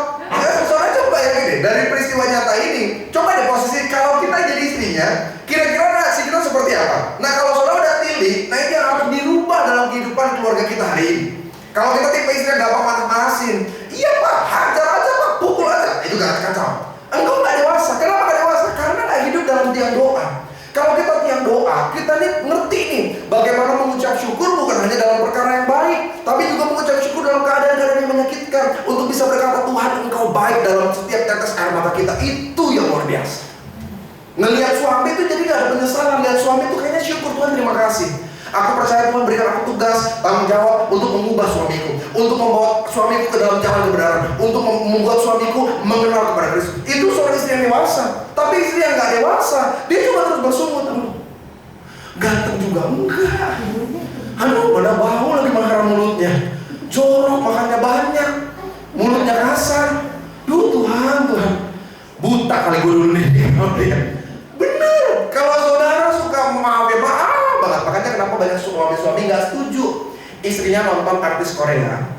saudara coba ya gini, dari peristiwa nyata ini, coba deh posisi kalau kita jadi istrinya, kira-kira reaksi kita seperti apa? Nah, kalau saudara udah pilih, nah ini yang harus dirubah dalam kehidupan keluarga kita hari ini. Kalau kita tipe istri yang gampang marah-marahin, "Iya Pak, hajar aja Pak, pukul aja," itu gak kacau. Engkau gak dewasa. Kenapa gak dewasa? Karena gak hidup dalam tiang doa. Kalau kita tiang doa, kita nih ngerti nih bagaimana mengucap syukur bukan hanya dalam perkara yang baik, tapi juga mengucap syukur dalam keadaan-keadaan yang menyakitkan, untuk bisa berkata, "Tuhan, Engkau baik," dalam setiap tetes air mata kita. Itu yang luar biasa. Ngelihat suami itu jadi gak ada penyesalan. Lihat suami itu kayaknya syukur, "Tuhan terima kasih. Aku percaya Tuhan berikan aku tugas, tanggung jawab untuk mengubah suamiku, untuk membawa suamiku ke dalam jalan kebenaran, untuk membuat suamiku mengenal kepada Kristus." Itu seorang istri yang dewasa. Tapi istri yang gak dewasa, dia cuma terus bersungut. Ganteng juga enggak. Aduh, pada bau lagi makan mulutnya, jorok, makannya banyak, mulutnya kasar. Duh Tuhan, buta kali gue dulu nih. Bener, kalau saudara suka maaf banget. Makanya kenapa banyak suami-suami gak setuju istrinya nonton artis Korea.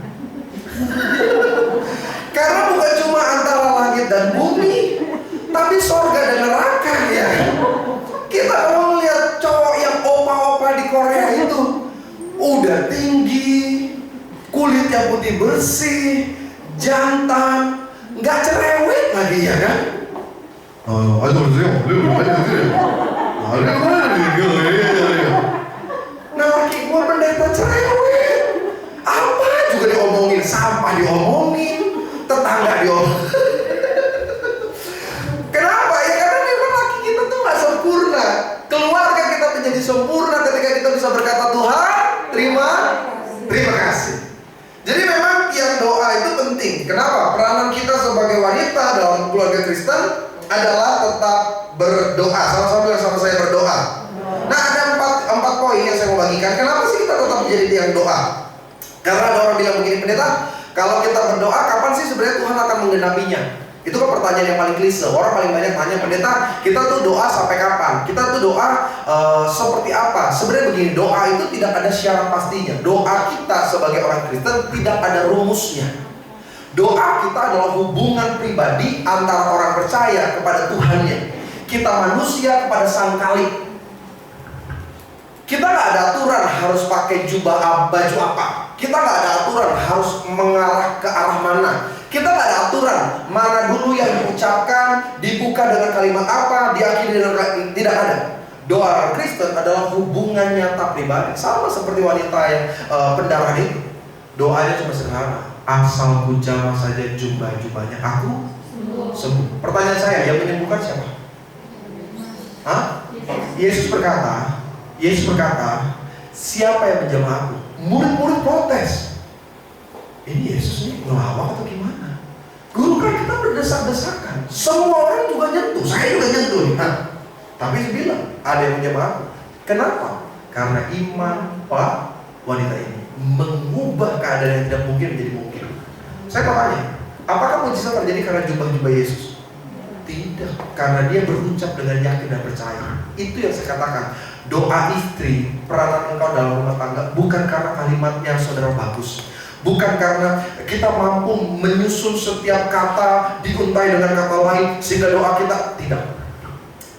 Karena bukan cuma antara langit dan bumi, tapi sorga dan neraka ya. Kita kalau melihat cowok yang opa-opa di Korea itu udah tinggi, kulitnya putih bersih, jantan, nggak cerewet lagi ya kan? Nah, laki gue pendeta cerewet, apa juga diomongin, sampah diomongin, tetangga diomongin. Kenapa? Ya karena memang laki kita tuh nggak sempurna. Keluarga kita menjadi sempurna ketika kita bisa berkata, "Tuhan, terima kasih." Jadi memang yang doa itu penting. Kenapa? Peranan kita sebagai wanita dalam keluarga Kristen adalah tetap berdoa. Sama saya berdoa. Nah, ada empat poin yang saya mau bagikan. Kenapa sih kita tetap menjadi tiang doa? Karena ada orang bilang begini, "Pendeta, kalau kita berdoa, kapan sih sebenarnya Tuhan akan menggenapinya?" Itu kan pertanyaan yang paling klise. Orang paling banyak tanya, "Pendeta, kita tuh doa sampai kapan? Kita tuh doa seperti apa?" Sebenarnya begini, doa itu tidak ada syarat pastinya. Doa kita sebagai orang Kristen tidak ada rumusnya. Doa kita adalah hubungan pribadi antara orang percaya kepada Tuhannya. Kita manusia kepada Sang Khalik. Kita nggak ada aturan harus pakai jubah baju apa. Kita nggak ada aturan harus mengarah ke arah mana. Kita nggak ada aturan mana dulu yang diucapkan, dibuka dengan kalimat apa, diakhiri dengan tidak ada. Doa Kristen adalah hubungan nyata pribadi, sama seperti wanita yang pendarah itu. Doanya cuma sederhana, asal ku jamah saja jubah-jubahnya, aku sembuh. Pertanyaan saya, yang menyembuhkan siapa? Yesus berkata, siapa yang menjamah aku? Murid-murid protes. Ini Yesus nih ngelawak atau gimana? Guru, kan kita berdesak-desakan, semua orang juga nyentuh, saya juga nyentuh nih. Tapi dia bilang, ada yang menjamah aku. Kenapa? Karena iman wanita ini mengubah keadaan yang tidak mungkin menjadi mungkin. Saya mau tanya, apakah mujizat terjadi karena jubah-jubah Yesus? Tidak, karena dia berucap dengan yakin dan percaya. Itu yang saya katakan, doa istri, peranan engkau dalam rumah tangga bukan karena kalimatnya saudara bagus, bukan karena kita mampu menyusun setiap kata diuntai dengan kata lain sehingga doa kita tidak.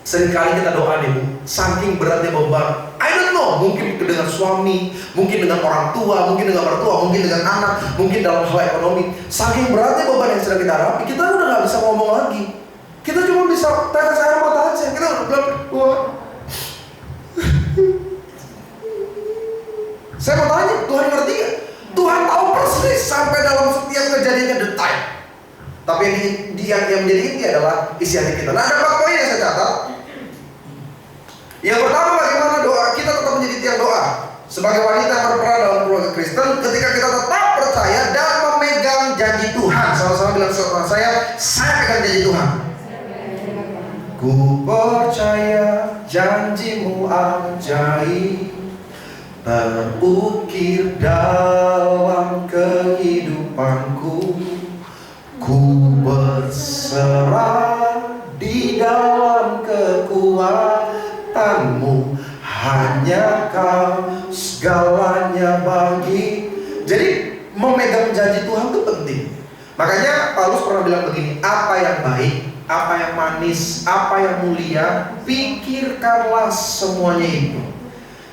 Seringkali kita doa nih Bu, saking beratnya beban, I don't know, mungkin dengan suami, mungkin dengan orang tua, mungkin dengan mertua, mungkin dengan anak, mungkin dalam hal ekonomi. Saking beratnya beban yang sedang kita hadapi, kita udah gak bisa ngomong lagi. Kita cuma bisa tetes air mata aja. Kita udah bilang, wah. Saya mau tanya, Tuhan ngerti gak? Tuhan tahu persis sampai dalam setiap kejadiannya detail. Tapi yang menjadi inti adalah isi hati kita. Nah, ada 4 poin yang saya catat. Yang pertama, bagaimana doa kita tetap menjadi tiang doa. Sebagai wanita yang berperan dalam keluarga Kristen, ketika kita tetap percaya dan memegang janji Tuhan. Sama-sama bilang sama saya pegang janji Tuhan. Ku percaya janjimu ajaib, terukir dalam kehidupanku. Ku berserah di dalam kekuatanmu, hanya kau segalanya bagi. Jadi memegang janji Tuhan itu penting. Makanya Paulus pernah bilang begini, apa yang baik, apa yang manis, apa yang mulia, pikirkanlah semuanya itu.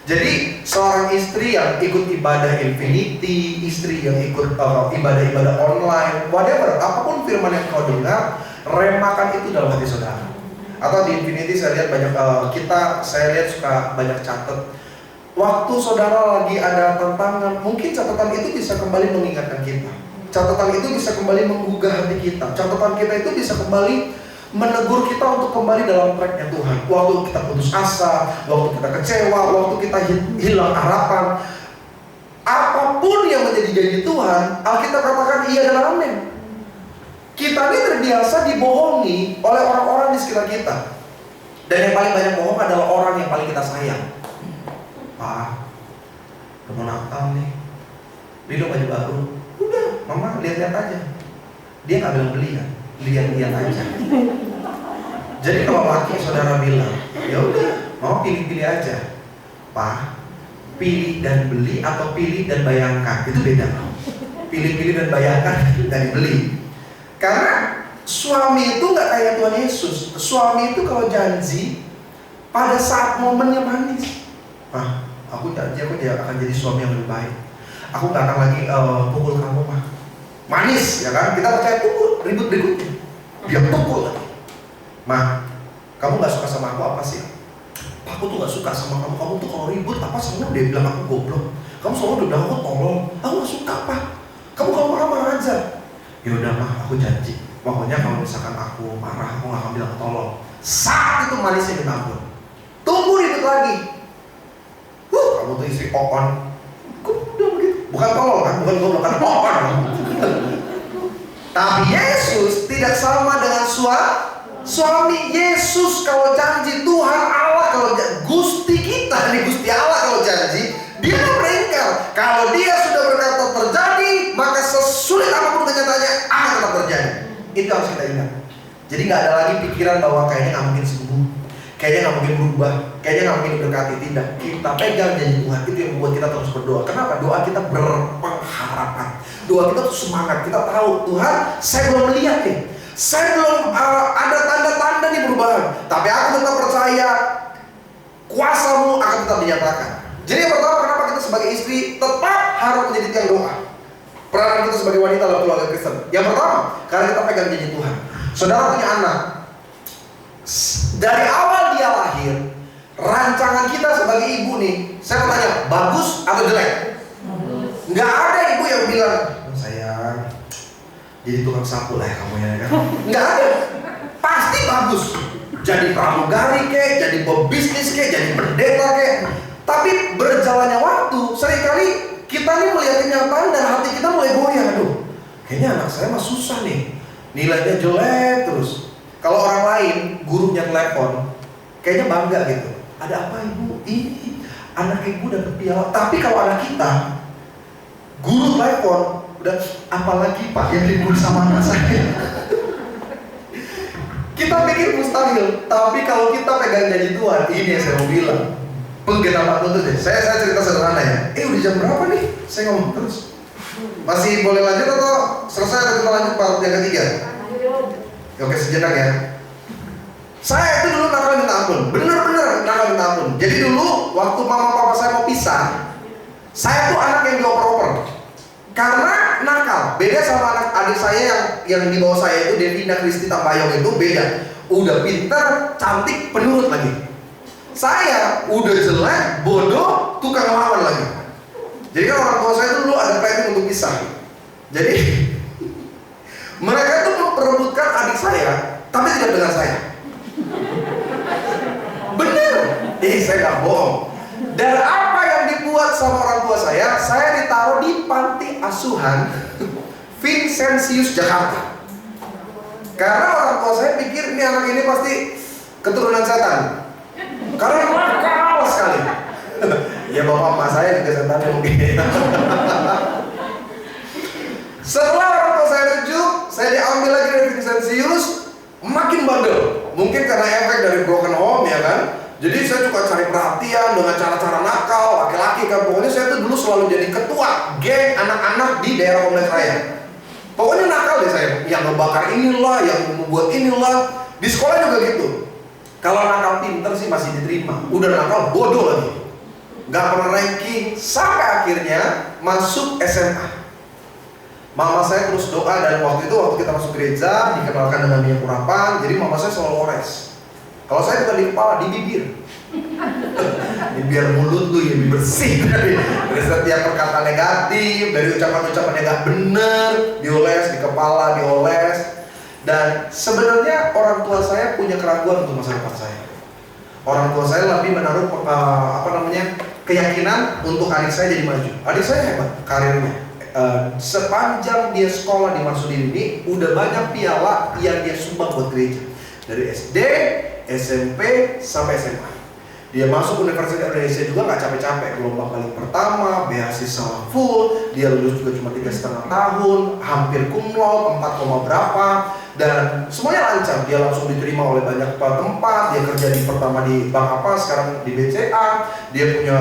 Jadi seorang istri yang ikut ibadah Infinity, istri yang ikut ibadah-ibadah online, whatever, apapun firman yang kau dengar, remakan itu dalam hati saudara. Atau di Infinity saya lihat banyak, saya lihat suka banyak catat. Waktu saudara lagi ada tantangan, mungkin catatan itu bisa kembali mengingatkan kita. Catatan itu bisa kembali menggugah hati kita. Catatan kita itu bisa kembali menegur kita untuk kembali dalam tracknya Tuhan. Waktu kita putus asa, waktu kita kecewa, waktu kita hilang harapan, apapun yang menjadi janji Tuhan, Alkitab katakan iya dan amin. Kita ini terbiasa dibohongi oleh orang-orang di sekitar kita. Dan yang paling banyak bohong adalah orang yang paling kita sayang. Pak, udah mau Natal nih, beli dong baju baru. Udah, mama lihat-lihat aja. Dia nggak bilang beli kan, lihat-lihat aja. Jadi kalau laki saudara bilang, ya udah, mau pilih-pilih aja. Pak, pilih dan beli atau pilih dan bayangkan, itu beda. Pilih-pilih dan bayangkan dari beli. Karena suami itu nggak kayak Tuhan Yesus. Suami itu kalau janji pada saat momennya manis. Aku janji aku akan jadi suami yang lebih baik. Aku nggak akan lagi pukul kamu, mah. Manis, ya kan? Kita percaya pukul, ribut berikutnya. Dia pukul lagi. Mah, kamu nggak suka sama aku apa sih? Aku tuh nggak suka sama kamu. Kamu tuh kalau ribut apa selalu dia bilang aku goblok. Kamu selalu udah bilang aku tolol. Aku nggak suka apa? Kamu kalau marah-marah aja. Ya udah mah, aku janji. Pokoknya kalau misalkan aku marah, aku nggak akan bilang tolol. Saat itu manisnya minta ampun. Tunggu ribut lagi. Kamu tuh istri kokon. Kok udah begitu? Bukan tolol kan? Bukan goblok kan? Kokon. Tapi Yesus tidak sama dengan suami. Yesus kalau janji, Tuhan Allah kalau Gusti kita nih, Gusti Allah kalau janji, dia nggak beringkar. Kalau dia sudah berkata terjadi, maka sesulit apapun kenyataannya akan tetap terjadi. Itu harus kita ingat. Jadi nggak ada lagi pikiran bahwa kayaknya nggak mungkin sembuh, kayaknya nggak mungkin berubah, kayaknya nggak mungkin diberkati. Tidak, kita pegang janji Tuhan. Itu yang membuat kita terus berdoa. Kenapa? Doa kita berpengharapan. Doa kita tuh semangat. Kita tahu Tuhan, saya belum melihat nih, saya belum ada tanda-tanda nih perubahan, tapi aku tetap percaya kuasa-Mu akan tetap dinyatakan. Jadi yang pertama, kenapa kita sebagai istri tetap harus menjadi tiang doa. Peranan kita sebagai wanita dalam keluarga Kristen. Yang pertama, karena kita pegang janji Tuhan. Saudara punya anak, dari awal dia lahir, rancangan kita sebagai ibu nih, saya mau tanya, bagus atau jelek? Nggak ada ibu yang bilang, sayang, jadi tukang sapu lah ya kamu ya kan? Nggak ada. Pasti bagus. Jadi pramugari kek, jadi pebisnis kek, jadi pendeta kek. Tapi berjalannya waktu, seringkali kita nih melihat kenyataan dan hati kita mulai goyah. Aduh, kayaknya anak saya mah susah nih, nilainya jelek terus. Kalau orang lain, gurunya telepon, kayaknya bangga gitu. Ada apa ibu? Ini anak ibu dapet piala. Tapi kalau anak kita, guru telepon, udah apalagi pak yang libur sama anak saya. Kita pikir mustahil, tapi kalau kita pegang janji Tuhan, ini yang saya mau bilang. Penggenapan tuntut deh. Saya cerita sederhana ya. Udah jam berapa nih? Saya ngomong terus. Masih boleh lanjut atau selesai atau kita lanjut part yang ketiga? Oke, sejenak ya. Saya itu dulu nakal minta ampun, bener-bener nakal minta ampun. Jadi dulu waktu mama papa saya mau pisah, saya tuh anak yang dioper-oper. Karena nakal, beda sama anak adik saya yang di bawah saya itu, Devina Kristi Tambayong itu beda. Udah pintar, cantik, penurut lagi. Saya udah jelek, bodoh, tukang lawan lagi. Jadi kan orang tua saya dulu ada planning untuk pisah. Jadi mereka tuh memperebutkan adik saya, tapi tidak dengan saya. Bener, saya gak bohong. Dan apa yang dibuat sama orang tua saya ditaruh di panti asuhan Vincentius Jakarta. Karena orang tua saya pikir ini anak ini pasti keturunan setan. Karena nakal sekali. Ya bapak emak saya juga setan mungkin. Setelah orang tua saya rujuk, saya diambil lagi dari Vincentius, makin bandel. Mungkin karena efek dari broken home ya kan. Jadi saya juga cari perhatian dengan cara-cara nakal, laki-laki kan. Pokoknya saya tuh dulu selalu jadi ketua geng anak-anak di daerah kompleks saya. Pokoknya nakal deh saya, yang ngebakar inilah, yang membuat inilah. Di sekolah juga gitu. Kalau nakal pinter sih masih diterima. Udah nakal bodoh lagi, gak pernah ranking. Sampai akhirnya masuk SMA. Mama saya terus doa, dan waktu kita masuk gereja dikenalkan dengan minyak urapan. Jadi mama saya selalu ores. Kalau saya bukan di kepala, di bibir. Biar mulut lu ya bersih dari setiap perkataan negatif, dari ucapan-ucapan yang gak bener, dioles di kepala, dioles. Dan sebenarnya orang tua saya punya keraguan untuk masa depan saya. Orang tua saya lebih menaruh keyakinan untuk adik saya jadi maju. Adik saya hebat karirnya. Sepanjang dia sekolah di Marsudin ini, udah banyak piala yang dia sumbang buat gereja. Dari SD, SMP, sampai SMA. Dia masuk Universitas Indonesia juga nggak capek-capek. Gelombang paling pertama, beasiswa full. Dia lulus juga cuma 3,5 tahun, hampir cum laude, 4, berapa. Dan semuanya lancar. Dia langsung diterima oleh banyak tempat. Dia kerja pertama di bank apa, sekarang di BCA. Dia punya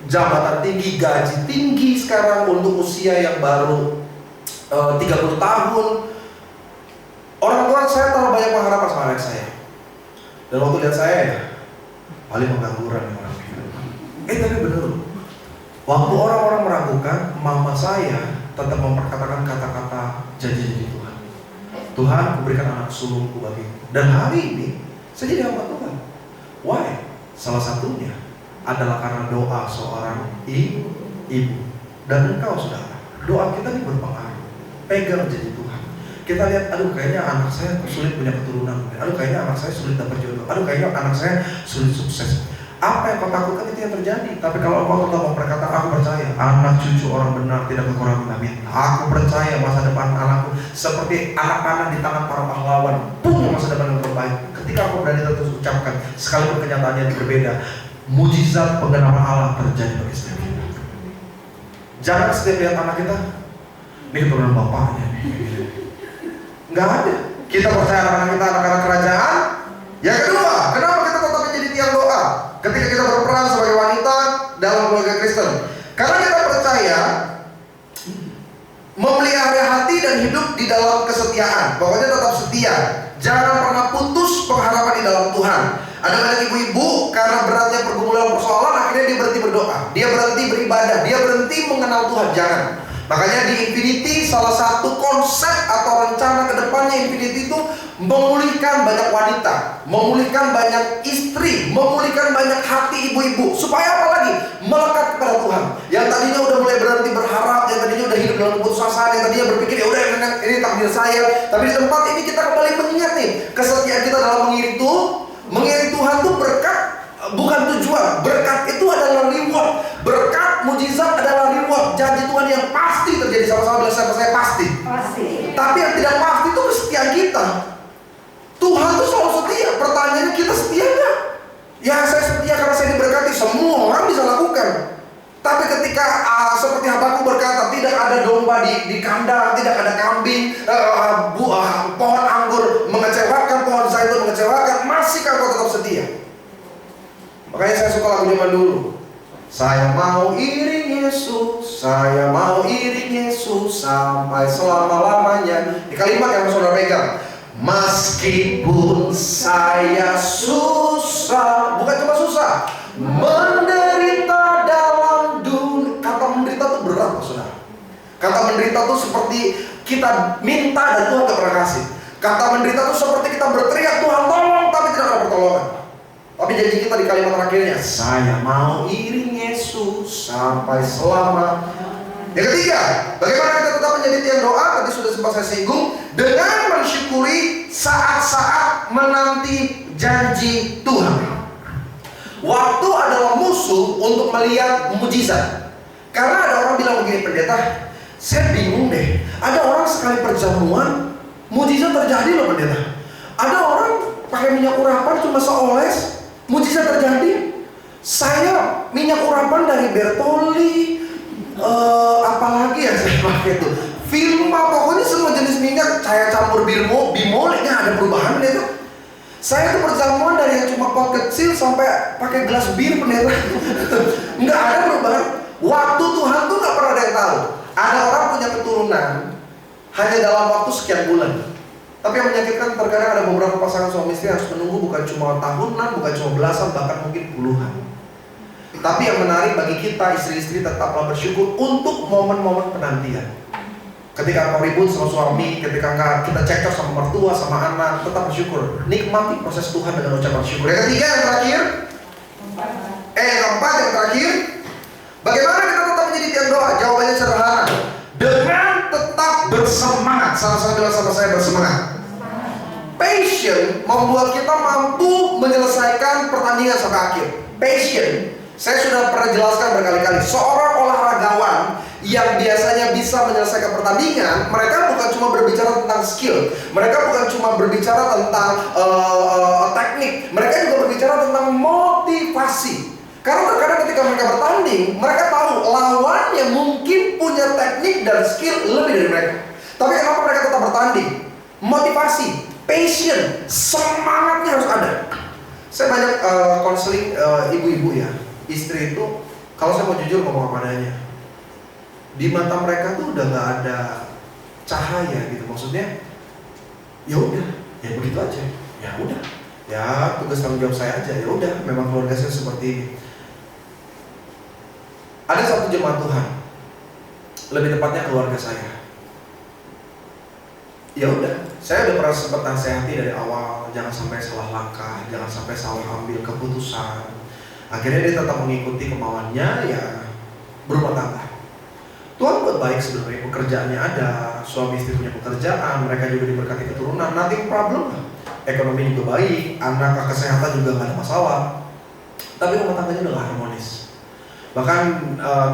jabatan tinggi, gaji tinggi sekarang untuk usia yang baru 30 tahun. Orang tua saya taruh banyak pengharapan sama anak saya. Dan waktu lihat saya ya, paling pengangguran nih orang ini. Tapi bener. Waktu orang-orang meragukan, mama saya tetap memperkatakan kata-kata janji Tuhan. Tuhan, kuberikan anak sulungku bagimu. Dan hari ini saya jadi hamba Tuhan. Why? Salah satunya adalah karena doa seorang ibu. Dan engkau saudara, doa kita ini berpengaruh. Pegang janji Tuhan. Kita lihat, aduh kayaknya anak saya sulit punya keturunan. Aduh kayaknya anak saya sulit dapat jodoh. Aduh kayaknya anak saya sulit sukses. Apa yang kau takutkan itu yang terjadi. Tapi kalau engkau tetap memperkatakan, aku percaya anak cucu orang benar tidak kekurangan amin. Aku percaya masa depan anakku seperti anak-anak di tangan para pahlawan. Masa depan yang terbaik. Ketika aku berani terus ucapkan, sekalipun kenyataannya berbeda, mujizat penggenapan Allah terjadi bagi setiap kita. Jangan setiap lihat anak kita, ini keturunan bapaknya. Nggak ada. Kita percaya anak-anak kita anak-anak kerajaan. Yang kedua, kenapa kita tetap menjadi tiang doa ketika kita berperan sebagai wanita dalam keluarga Kristen? Karena kita percaya memelihara hati dan hidup di dalam kesetiaan. Pokoknya tetap setia. Jangan pernah putus pengharapan di dalam Tuhan. Ada banyak ibu-ibu karena beratnya pergumulan persoalan, akhirnya dia berhenti berdoa, dia berhenti beribadah, dia berhenti mengenal Tuhan. Jangan. Makanya di Infinity salah satu konsep atau rencana kedepannya Infinity Trinity itu memulihkan banyak wanita, memulihkan banyak istri, memulihkan banyak hati ibu-ibu. Supaya apa lagi? Melekat kepada Tuhan. Yang tadinya udah mulai berhenti berharap, yang tadinya udah hidup dalam keputusasaan, yang tadinya berpikir ya udah ini takdir saya. Tapi di tempat ini kita kembali mengingat nih, kesetiaan kita dalam mengiring Tuhan tuh berkat, bukan tujuan. Berkat itu adalah reward. Berkat mujizat adalah reward. Janji Tuhan yang pasti terjadi. Sama-sama bilang sama saya pasti. Tapi yang tidak pasti itu kesetiaan kita. Tuhan tuh selalu setia. Pertanyaannya, kita setia nggak? Ya saya setia karena saya diberkati. Semua orang bisa lakukan. Tapi ketika seperti Habakuk berkata, tidak ada domba di kandang, tidak ada kambing, pohon anggur mengecewakan, pohon zaitun mengecewakan, masihkah kau tetap setia? Makanya saya suka lagu zaman dulu. Saya mau iring Yesus, saya mau iring Yesus sampai selama-lamanya. Di kalimat yang saudara pegang, meskipun saya susah, bukan cuma susah, menderita dalam dunia. Kata menderita itu berat, saudara. Kata menderita itu seperti kita minta dan Tuhan gak pernah kasih. Kata menderita itu seperti kita berteriak, Tuhan tolong, tapi tidak ada pertolongan. Tapi janji kita di kalimat terakhirnya, saya mau iring Yesus sampai selama. Yang ketiga, bagaimana kita tetap menjadi tiang doa? Tadi sudah sempat saya singgung, dengan mensyukuri saat-saat menanti janji Tuhan. Waktu adalah musuh untuk melihat mujizat. Karena ada orang bilang begini, pendeta, saya bingung deh. Ada orang sekali perjamuan, mujizat terjadi loh pendeta. Ada orang pakai minyak urapan cuma seoles, mujizat terjadi. Saya minyak urapan dari Bertolli, apalagi yang saya pakai itu, Vilma, pokoknya semua jenis minyak saya campur bimole, nggak ada perubahan pendeta. Saya tuh perjamuan dari yang cuma pot kecil sampai pakai gelas bir pendeta, nggak ada perubahan. Waktu Tuhan tuh nggak pernah ada yang tahu. Ada orang punya keturunan hanya dalam waktu sekian bulan. Tapi yang menyakitkan, terkadang ada beberapa pasangan suami istri harus menunggu bukan cuma tahunan, bukan cuma belasan, bahkan mungkin puluhan. Tapi yang menarik bagi kita istri-istri, tetaplah bersyukur untuk momen-momen penantian. Ketika kau ribut sama suami, ketika kita cekcok sama mertua, sama anak, tetap bersyukur. Nikmati proses Tuhan dengan ucapan syukur. Yang ketiga, yang terakhir, yang keempat, yang terakhir, bagaimana kita tetap menjadi tiang doa? Jawabannya sederhana, dengan tetap bersemangat. Sama-sama bilang sama saya, bersemangat. Passion membuat kita mampu menyelesaikan pertandingan sampai akhir. Passion, saya sudah pernah jelaskan berkali-kali, seorang olahragawan yang biasanya bisa menyelesaikan pertandingan, mereka bukan cuma berbicara tentang skill, mereka bukan cuma berbicara tentang teknik, mereka juga berbicara tentang motivasi. Karena terkadang ketika mereka bertanding, mereka tahu lawan yang mungkin punya teknik dan skill lebih dari mereka. Tapi kenapa mereka tetap bertanding? Motivasi, passion, semangatnya harus ada. Saya banyak konseling ibu-ibu ya, istri itu, kalau saya mau jujur ngomong apa adanya, di mata mereka tuh udah nggak ada cahaya gitu. Maksudnya, ya udah, ya begitu aja, ya udah, ya tugas tanggung jawab saya aja, ya udah, memang keluarga saya seperti ini. Ada satu jemaat Tuhan, lebih tepatnya keluarga saya. Ya udah, saya udah pernah sempat nasihati dari awal, jangan sampai salah langkah, jangan sampai salah ambil keputusan. Akhirnya dia tetap mengikuti kemauannya, ya berumah tangga. Tuhan buat baik sebenarnya, pekerjaannya ada, suami istri punya pekerjaan, mereka juga diberkati keturunan, nothing problem. Ekonomi juga baik, anak kesehatan juga nggak ada masalah. Tapi rumah tangganya udah gak harmonis. Bahkan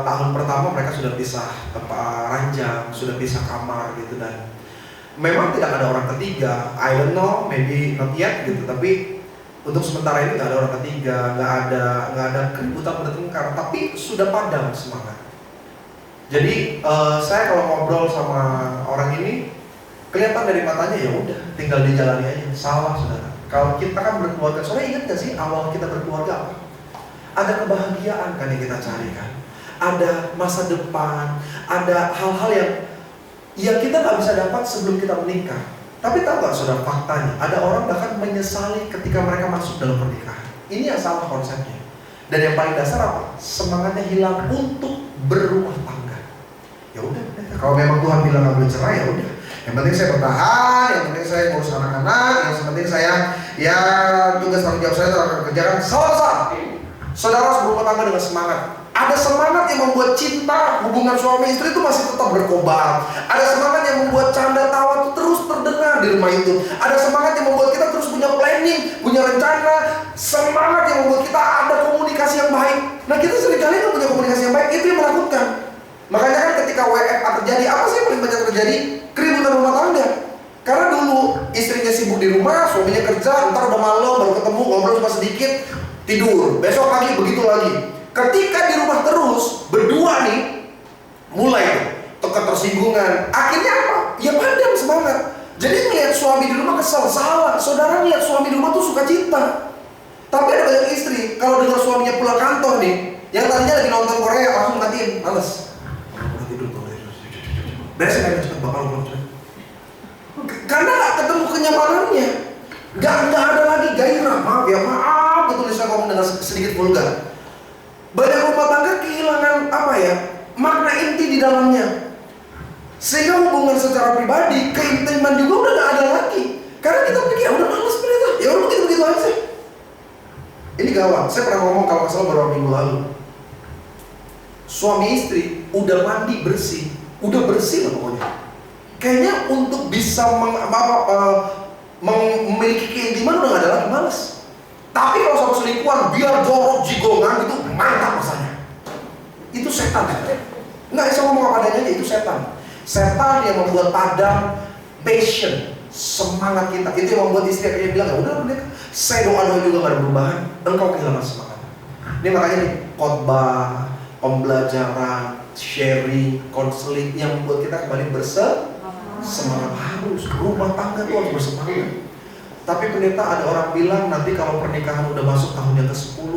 tahun pertama mereka sudah pisah tempat ranjang, sudah pisah kamar gitu, dan memang tidak ada orang ketiga. I don't know, maybe not yet gitu. Tapi untuk sementara ini nggak ada orang ketiga, nggak ada keributan bertengkar, tapi sudah padam semangat. Jadi saya kalau ngobrol sama orang ini, kelihatan dari matanya, ya udah, tinggal dijalani aja. Salah saudara. Kalau kita kan berkeluarga, saudara ingat nggak sih awal kita berkeluarga apa? Ada kebahagiaan kan yang kita cari kan? Ada masa depan, ada hal-hal yang kita nggak bisa dapat sebelum kita menikah. Tapi tahu nggak saudara faktanya? Ada orang bahkan menyesali ketika mereka masuk dalam pernikahan. Ini yang salah konsepnya. Dan yang paling dasar apa? Semangatnya hilang untuk berumah tangga. Ya udah, kalau memang Tuhan bilang nggak boleh cerai, ya udah. Yang penting saya bertahan, yang penting saya ngurus anak-anak, yang penting saya ya tugas tanggung jawab saya telah kerjakan. Salah. Saudara harus berumah tangga dengan semangat. Ada semangat yang membuat cinta hubungan suami istri itu masih tetap berkobar. Ada semangat yang membuat canda tawa itu terus terdengar di rumah itu. Ada semangat yang membuat kita terus punya planning, punya rencana. Semangat yang membuat kita ada komunikasi yang baik. Nah, kita seringkali nggak punya komunikasi yang baik, itu yang menakutkan. Makanya kan ketika WFA terjadi, apa sih yang paling banyak terjadi? Keributan rumah tangga. Karena dulu istrinya sibuk di rumah, suaminya kerja, ntar udah malam baru ketemu, ngobrol cuma sedikit, tidur. Besok pagi begitu lagi. Ketika di rumah terus berdua nih, mulai ketersinggungan. Akhirnya apa? Ya padam semangat. Jadi melihat suami di rumah kesal, salah. Saudara lihat suami di rumah tuh suka cita. Tapi ada banyak istri kalau dengar suaminya pulang kantor nih, yang tadinya lagi nonton Korea langsung matiin, males. Beresin aja cepet, bakal pulang cepet. Karena gak ketemu kenyamanannya, gak ada lagi gairah. Maaf, betul saya ngomong dengan sedikit vulgar. Banyak rumah tangga kehilangan makna inti di dalamnya, sehingga hubungan secara pribadi, keintiman juga udah gak ada lagi. Karena kita pikir ya udah males ternyata, ya udah begitu aja. Ini gawat. Saya pernah ngomong kalau nggak salah beberapa minggu lalu. Suami istri udah mandi bersih, udah bersih lah pokoknya. Kayaknya untuk bisa memiliki keintiman udah gak ada lagi, males. Tapi kalau sama selingkuhan biar jorok jigongan itu mantap rasanya. Itu setan. Nggak bisa ngomong apa adanya, itu setan. Setan yang membuat padam passion, semangat kita. Itu yang membuat istri akhirnya bilang, ya udah saya doa juga gak ada perubahan, engkau kehilangan semangat. Ini makanya nih khotbah, pembelajaran, sharing, konseling yang membuat kita kembali bersemangat. Harus rumah tangga itu harus bersemangat. Tapi pendeta, ada orang bilang nanti kalau pernikahan udah masuk tahun yang ke-10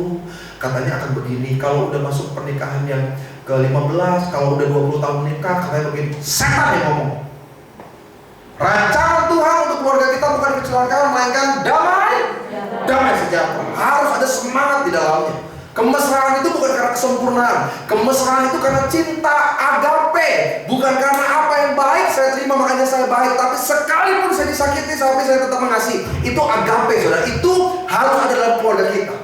katanya akan begini. Kalau udah masuk pernikahan yang ke-15, kalau udah 20 tahun menikah katanya begini. Setan yang ngomong. Rancangan Tuhan untuk keluarga kita bukan kecelakaan, melainkan damai sejahtera. Harus ada semangat di dalamnya. Kemesraan itu bukan karena kesempurnaan. Kemesraan itu karena cinta agape. Bukan karena apa yang baik saya terima makanya saya baik, tapi sekalipun saya disakiti tapi saya tetap mengasihi. Itu agape, saudara. Itu harus ada dalam keluarga kita.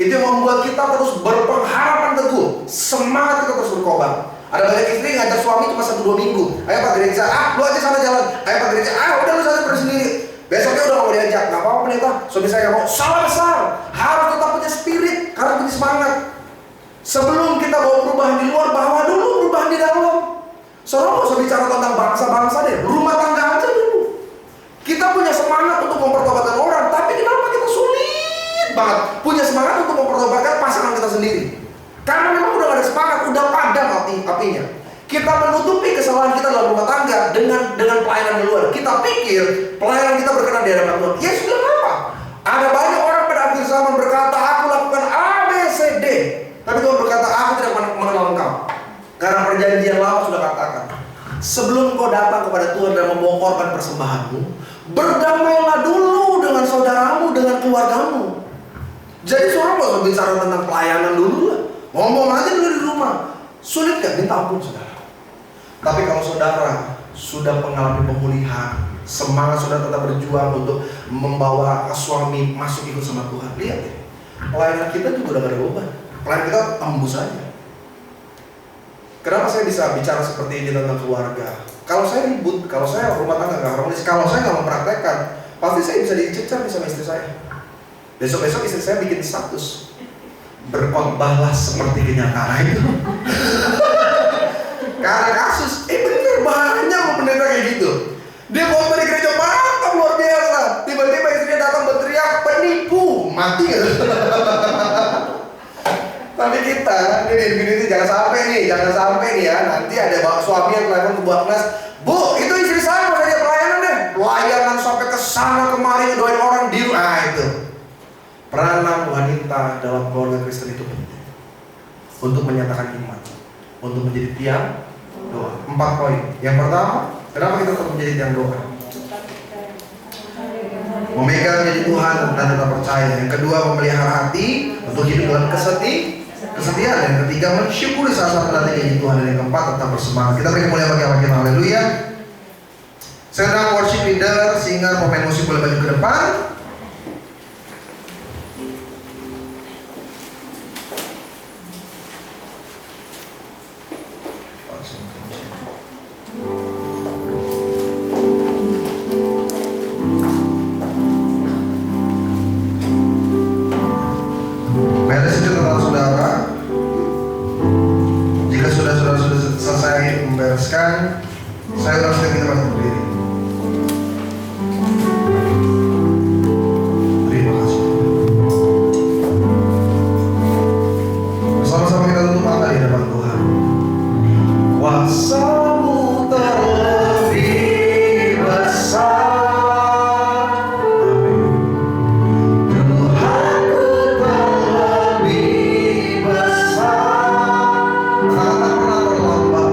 Itu yang membuat kita terus berpengharapan teguh. Semangat kita terus berkobar. Ada banyak istri ngajak suami cuma 1-2 minggu. Ayo Pak gereja, lu aja sana jalan. Ayo Pak gereja, udah lu sana sendiri. Besoknya udah gak mau diajak, gak apa-apa pendeta. Suami saya gak mau, salah besar. Harus tetap punya spirit, harus punya semangat. Sebelum kita bawa perubahan di luar, bawa dulu perubahan di dalam. Saudara gak usah bicara tentang bangsa-bangsa deh, rumah tangga aja dulu. Kita punya semangat untuk mempertobatkan orang, tapi kenapa kita sulit banget punya semangat untuk mempertobatkan pasangan kita sendiri? Karena memang udah gak ada semangat, udah padam apinya. Kita menutupi kesalahan kita dalam rumah tangga dengan pelayanan di luar. Kita pikir pelayanan kita berkenan di hadapan Tuhan. Ya sudah apa? Ada banyak orang pada akhir zaman berkata, aku lakukan A, B, C, D. Tapi Tuhan berkata, aku tidak mengenal engkau. Karena perjanjian lama sudah katakan, sebelum kau datang kepada Tuhan dan membawa korban persembahanmu, berdamailah dulu dengan saudaramu, dengan keluargamu. Jadi saudara gak usah bicara tentang pelayanan dulu lah. Ngomong aja dulu di rumah. Sulit gak? Minta ampun saudara. Tapi kalau saudara sudah mengalami pemulihan, semangat saudara tetap berjuang untuk membawa suami masuk ikut sama Tuhan, lihat ya, pelayanan kita juga udah gak ada beban. Pelayanan kita tembus aja. Kenapa saya bisa bicara seperti ini tentang keluarga? Kalau saya ribut, kalau saya rumah tangga gak harmonis, kalau saya gak mempraktekkan, pasti saya bisa dicecar sama istri saya. Besok-besok istri saya bikin status, berkhotbahlah seperti kenyataan itu. Karena kasus, bener banyak pendeta kayak gitu. Dia bawa di gereja mantap luar biasa. Tiba-tiba istrinya datang berteriak, penipu, mati gak? Tapi kita, ini jangan sampai nih ya. Nanti ada suami yang telepon ke buat kelas, Bu, itu istri saya mau jadi pelayanan deh. Pelayanan sampai ke sana kemari ngedoain orang di rumah itu. Peranan wanita dalam keluarga Kristen itu penting untuk menyatakan iman, untuk menjadi tiang doa. 4 poin. Yang pertama, kenapa kita tetap menjadi tiang doa? Memegang janji Tuhan dan tetap percaya. Yang kedua, memelihara hati untuk hidup dalam kesetiaan. Yang ketiga, mensyukuri saat-saat menanti janji Tuhan. Dan yang keempat, tetap bersemangat. Kita beri kemuliaan bagi Allah kita. Haleluya. Sekarang worship leader, singer, pemain musik boleh maju ke depan. Beres itu tentang saudara. Jika sudah selesai membereskan, saya ulang sekali kita masih berdiri. Terima kasih. Bersama-sama kita tutup mata di hadapan Tuhan. Kuasa-Mu terlebih besar. Amin. Tuhanku terlebih besar. Tak pernah terlambat.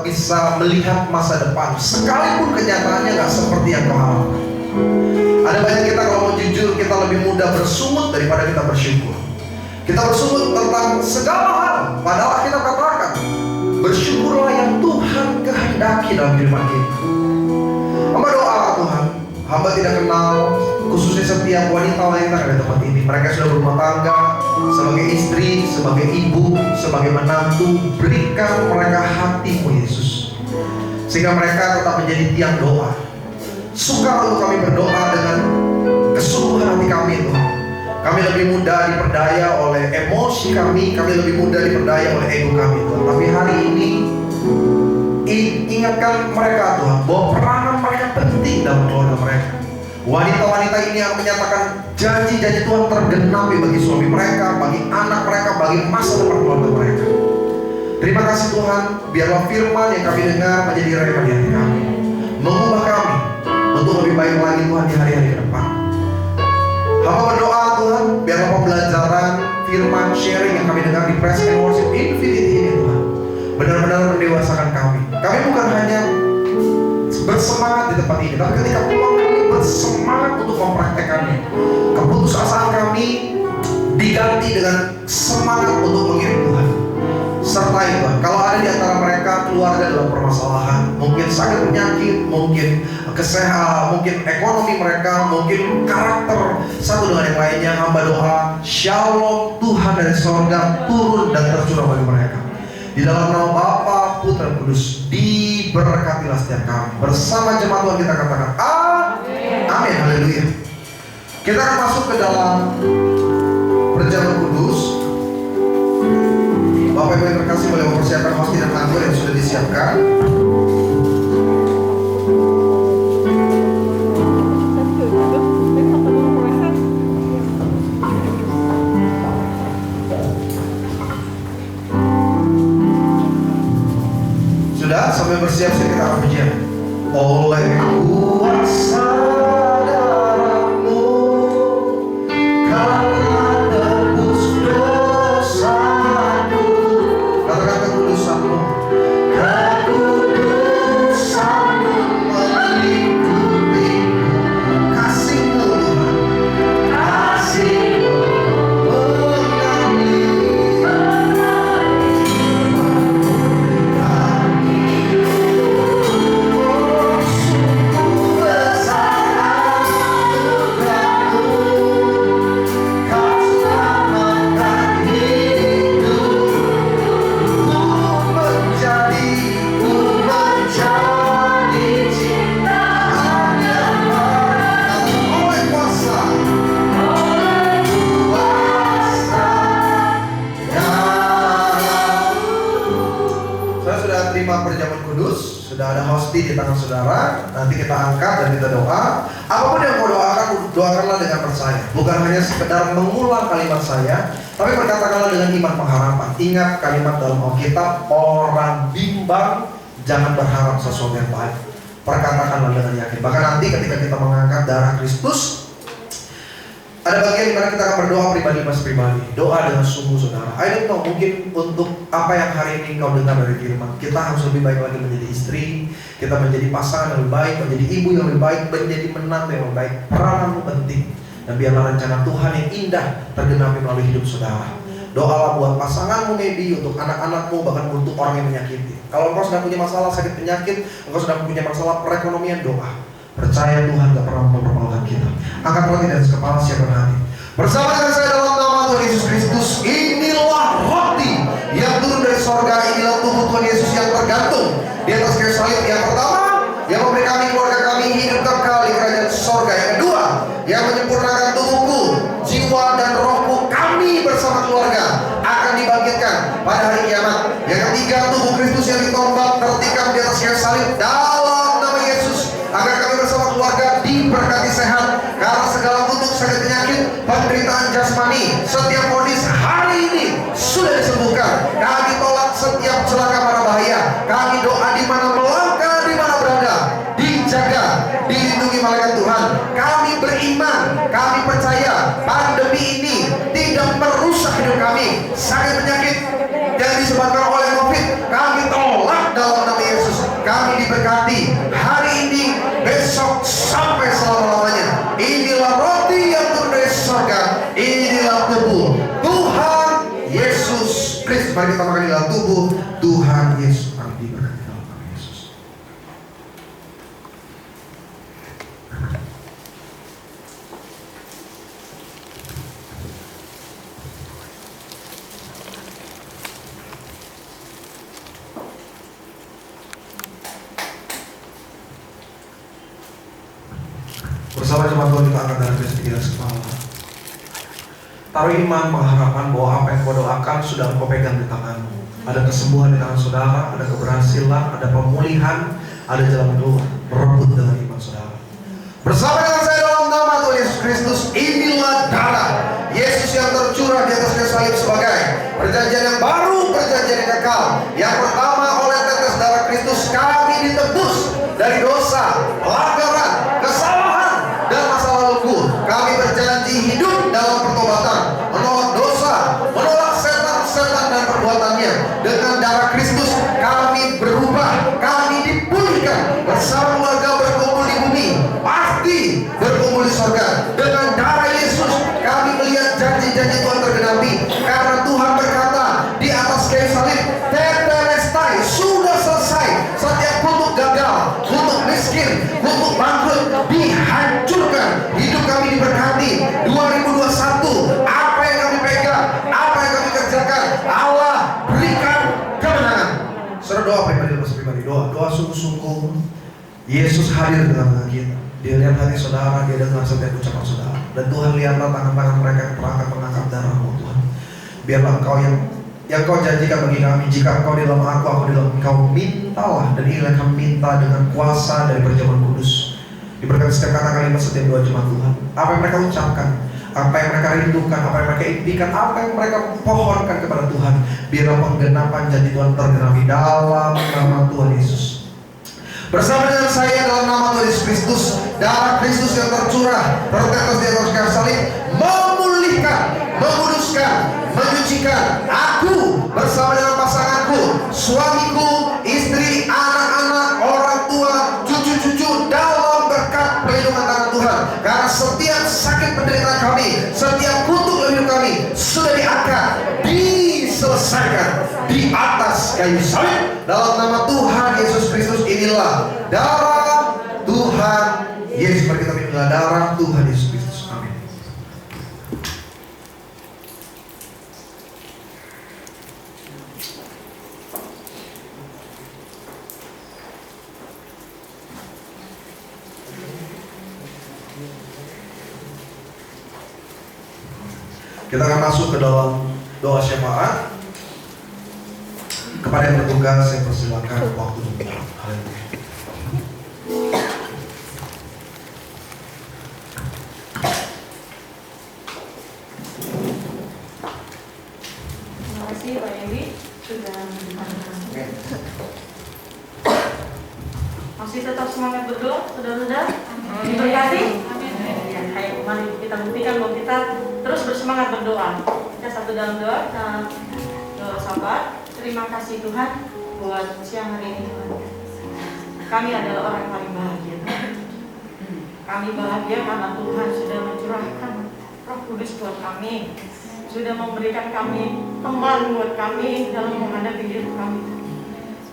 bisa melihat masa depan sekalipun kenyataannya nggak seperti yang kau harapkan. Ada banyak kita kalau mau jujur, kita lebih mudah bersungut daripada kita bersyukur. Kita bersungut tentang segala hal, padahal kita katakan bersyukurlah yang Tuhan kehendaki dalam kehidupan kita. Hamba doa Tuhan, hamba tidak kenal khususnya setiap wanita-wanita di tempat ini. Mereka sudah berumah tangga, sebagai istri, sebagai ibu, sebagai menantu. Berikan mereka hati-Mu Yesus, sehingga mereka tetap menjadi tiang doa. Sukar untuk kami berdoa dengan kesungguhan hati kami Tuhan. Kami lebih mudah diperdaya oleh emosi kami lebih mudah diperdaya oleh ego kami Tuhan. Tapi hari ini ingatkan mereka Tuhan bahwa peranan mereka penting dalam keluarga mereka. Wanita-wanita ini yang menyatakan janji-janji Tuhan tergenapi bagi suami mereka, bagi anak mereka, bagi masa depan keluarga mereka. Terima kasih Tuhan, biarlah firman yang kami dengar menjadi rema di hati kami, mengubah kami untuk lebih baik lagi Tuhan di hari-hari ke depan. Hamba berdoa Tuhan, biarlah pembelajaran firman sharing yang kami dengar di Praise and Worship Infinity ini Tuhan benar-benar mendewasakan kami. Kami bukan hanya bersemangat di tempat ini, tapi ketika pulang kami bersemangat untuk mempraktekannya. Keputusasaan kami diganti dengan semangat untuk mengirim Tuhan. Sertai Tuhan, kalau ada di antara mereka keluarga dalam permasalahan, mungkin sakit penyakit, mungkin kesehatan, mungkin ekonomi mereka, mungkin karakter satu dengan yang lainnya, hamba doa Shalom Tuhan dari sorga turun dan tercurah bagi mereka. Di dalam nama Bapa, Putra, Kudus, diberkatilah setiap kami. Bersama jemaat Tuhan kita katakan amin, haleluya. Kita akan masuk ke dalam perjamuan kudus. Bapak Ibu yang terkasih, boleh mempersiapkan hosti dan anggur yang sudah disiapkan. Sudah, sampai bersiap-siap kita akan pujian. Oleh kuasa darah-Mu, karena tebus dosa-Mu. Katakan kekudusan-Mu. Kekudusan-Mu mengikuti-Ku. Kasih-Mu Tuhan, kasih-Mu perjamuan kudus, sudah ada hosti di tangan saudara. Nanti kita angkat dan kita doa. Apapun yang kau doakan, doakanlah dengan percaya. Bukan hanya sekedar mengulang kalimat saya, tapi berkatakanlah dengan iman pengharapan. Ingat kalimat dalam Alkitab, orang bimbang jangan berharap sesuatu yang baik. Perkatakanlah dengan yakin. Bahkan nanti ketika kita mengangkat darah Kristus, ada bagian dimana kita akan berdoa pribadi. Doa dengan sungguh saudara. I don't know, mungkin untuk apa yang hari ini kau dengar dari firman, kita harus lebih baik lagi menjadi istri, kita menjadi pasangan yang lebih baik, menjadi ibu yang lebih baik, menjadi menantu yang lebih baik. Peranmu penting. Dan biarlah rencana Tuhan yang indah tergenapi melalui hidup saudara. Doalah buat pasanganmu, maybe untuk anak-anakmu, bahkan untuk orang yang menyakiti. Kalau engkau sedang punya masalah sakit penyakit, engkau sedang punya masalah perekonomian, doa. Percaya Tuhan gak pernah mempermalukan kita. Angkat roti dari kepala, siapkan hati. Bersama dengan saya dalam nama Tuhan Yesus Kristus, inilah roti yang turun dari sorga. Inilah tubuh Tuhan Yesus yang tergantung di atas kayu salib. Yang pertama, yang memberi kami, keluarga kami hidup kekal di kerajaan sorga. Yang kedua, yang menyempurnakan tubuhku, jiwa dan rohku, kami bersama keluarga akan dibangkitkan pada hari kiamat. Yang ketiga, tubuh Kristus yang ditombak tertikam di atas kayu salib dalam nama Yesus, agar kami bersama keluarga diberkati sehat karena segala kutuk sakit penyakit, penderitaan jasmani, setiap kondisi hari ini sudah disembuhkan. Kami tolak setiap celaka mara bahaya. Kami doa di mana melangkah, di mana berada, dijaga, dilindungi malaikat Tuhan. Kami beriman, kami percaya pandemi ini tidak merusak hidup kami. Sakit penyakit yang disebabkan oleh COVID kami tolak dalam nama Yesus. Kami diberkati hari ini, besok, sampai selama-lamanya. mari kita makan di dalam tubuh Tuhan Yesus. Amin. Diberkati dalam nama Yesus. Bersama jemaat Tuhan kita angkat dari besi di atas kepala. Taruh iman, pengharapan bahwa apa yang kau doakan sudah kau pegang di tanganmu. Ada kesembuhan di tangan saudara, ada keberhasilan, ada pemulihan, ada jalan keluar. Rebut dengan iman saudara. Bersama dengan saya dalam nama Tuhan Yesus Kristus, inilah darah Yesus yang tercurah di atas kayu salib sebagai perjanjian yang baru, perjanjian yang kekal. Yang pertama, oleh tetes darah Kristus kami ditebus dari dosa, pelanggaran, kesalahan, dan masa laluku. Kami berjanji hidup dalam pertobatan, menolak dosa, menolak setan-setan dan perbuatannya. Dengan darah Kristus kami berubah, kami dipulihkan. Bersama keluarga berkumpul di bumi, pasti berkumpul di surga. Dengan darah Yesus kami melihat janji-janji Tuhan tergenapi. Karena Tuhan berkata di atas kayu salib, tetelestai, sudah selesai. Setiap kutuk gagal, kutuk miskin, kutuk bangkrut dihancurkan. Hidup kami diberkati. 2021, apa yang kami pegang, apa yang kami kerjakan, Allah berikan kemenangan. Saudara, doa pribadi, doa sungguh-sungguh. Yesus hadir di tengah-tengah kita. Dia lihat hati saudara, dia dengar setiap ucapan saudara. Dan Tuhan lihatlah tangan-tangan mereka yang terangkat mengangkat darah-Mu Tuhan. Biarlah Engkau yang Kau janjikan bagi kami, jika Engkau di dalam aku di dalam Engkau, mintalah. Dan inilah kami minta dengan kuasa dari perjamuan kudus. Diberkati setiap kata kalimat setiap doa jemaat Tuhan. Apa yang mereka ucapkan, apa yang mereka rindukan, apa yang mereka impikan, apa yang mereka pohonkan kepada Tuhan, biarlah penggenapan janji Tuhan tergenapi dalam nama Tuhan Yesus. Bersama dengan saya dalam nama Tuhan Yesus Kristus, darah Kristus yang tercurah, tertetes di atas kayu salib, memulihkan, menguduskan, menyucikan aku bersama dengan pasanganku, suamiku, istri, anak-anak, orang tua, cucu-cucu dalam berkat perlindungan tangan Tuhan. Karena setiap sakit penderitaan kami, setiap kutuk hidup kami sudah diangkat, diselesaikan di atas kayu salib. Dalam nama Tuhan Yesus Kristus, inilah darah Tuhan Yesus. Mari kita minta darah Tuhan Yesus Kristus. Amin. Kita akan masuk ke dalam doa syafaat. Kepada yang bertugas, saya persilakan waktu untuk haleluya. Terima kasih Pak Ewi sudah mendengarkan. Masih tetap semangat berdoa, saudara-saudara. Diberkati. Ya, ayo mari kita buktikan bahwa kita terus bersemangat berdoa. Kita satu dalam doa, kita doa sahabat. Terima kasih Tuhan buat siang hari ini Tuhan. Kami adalah orang yang paling bahagia Tuhan. Kami bahagia karena Tuhan sudah mencurahkan Roh Kudus buat kami, sudah memberikan kami teman buat kami dalam menghadapi hidup kami.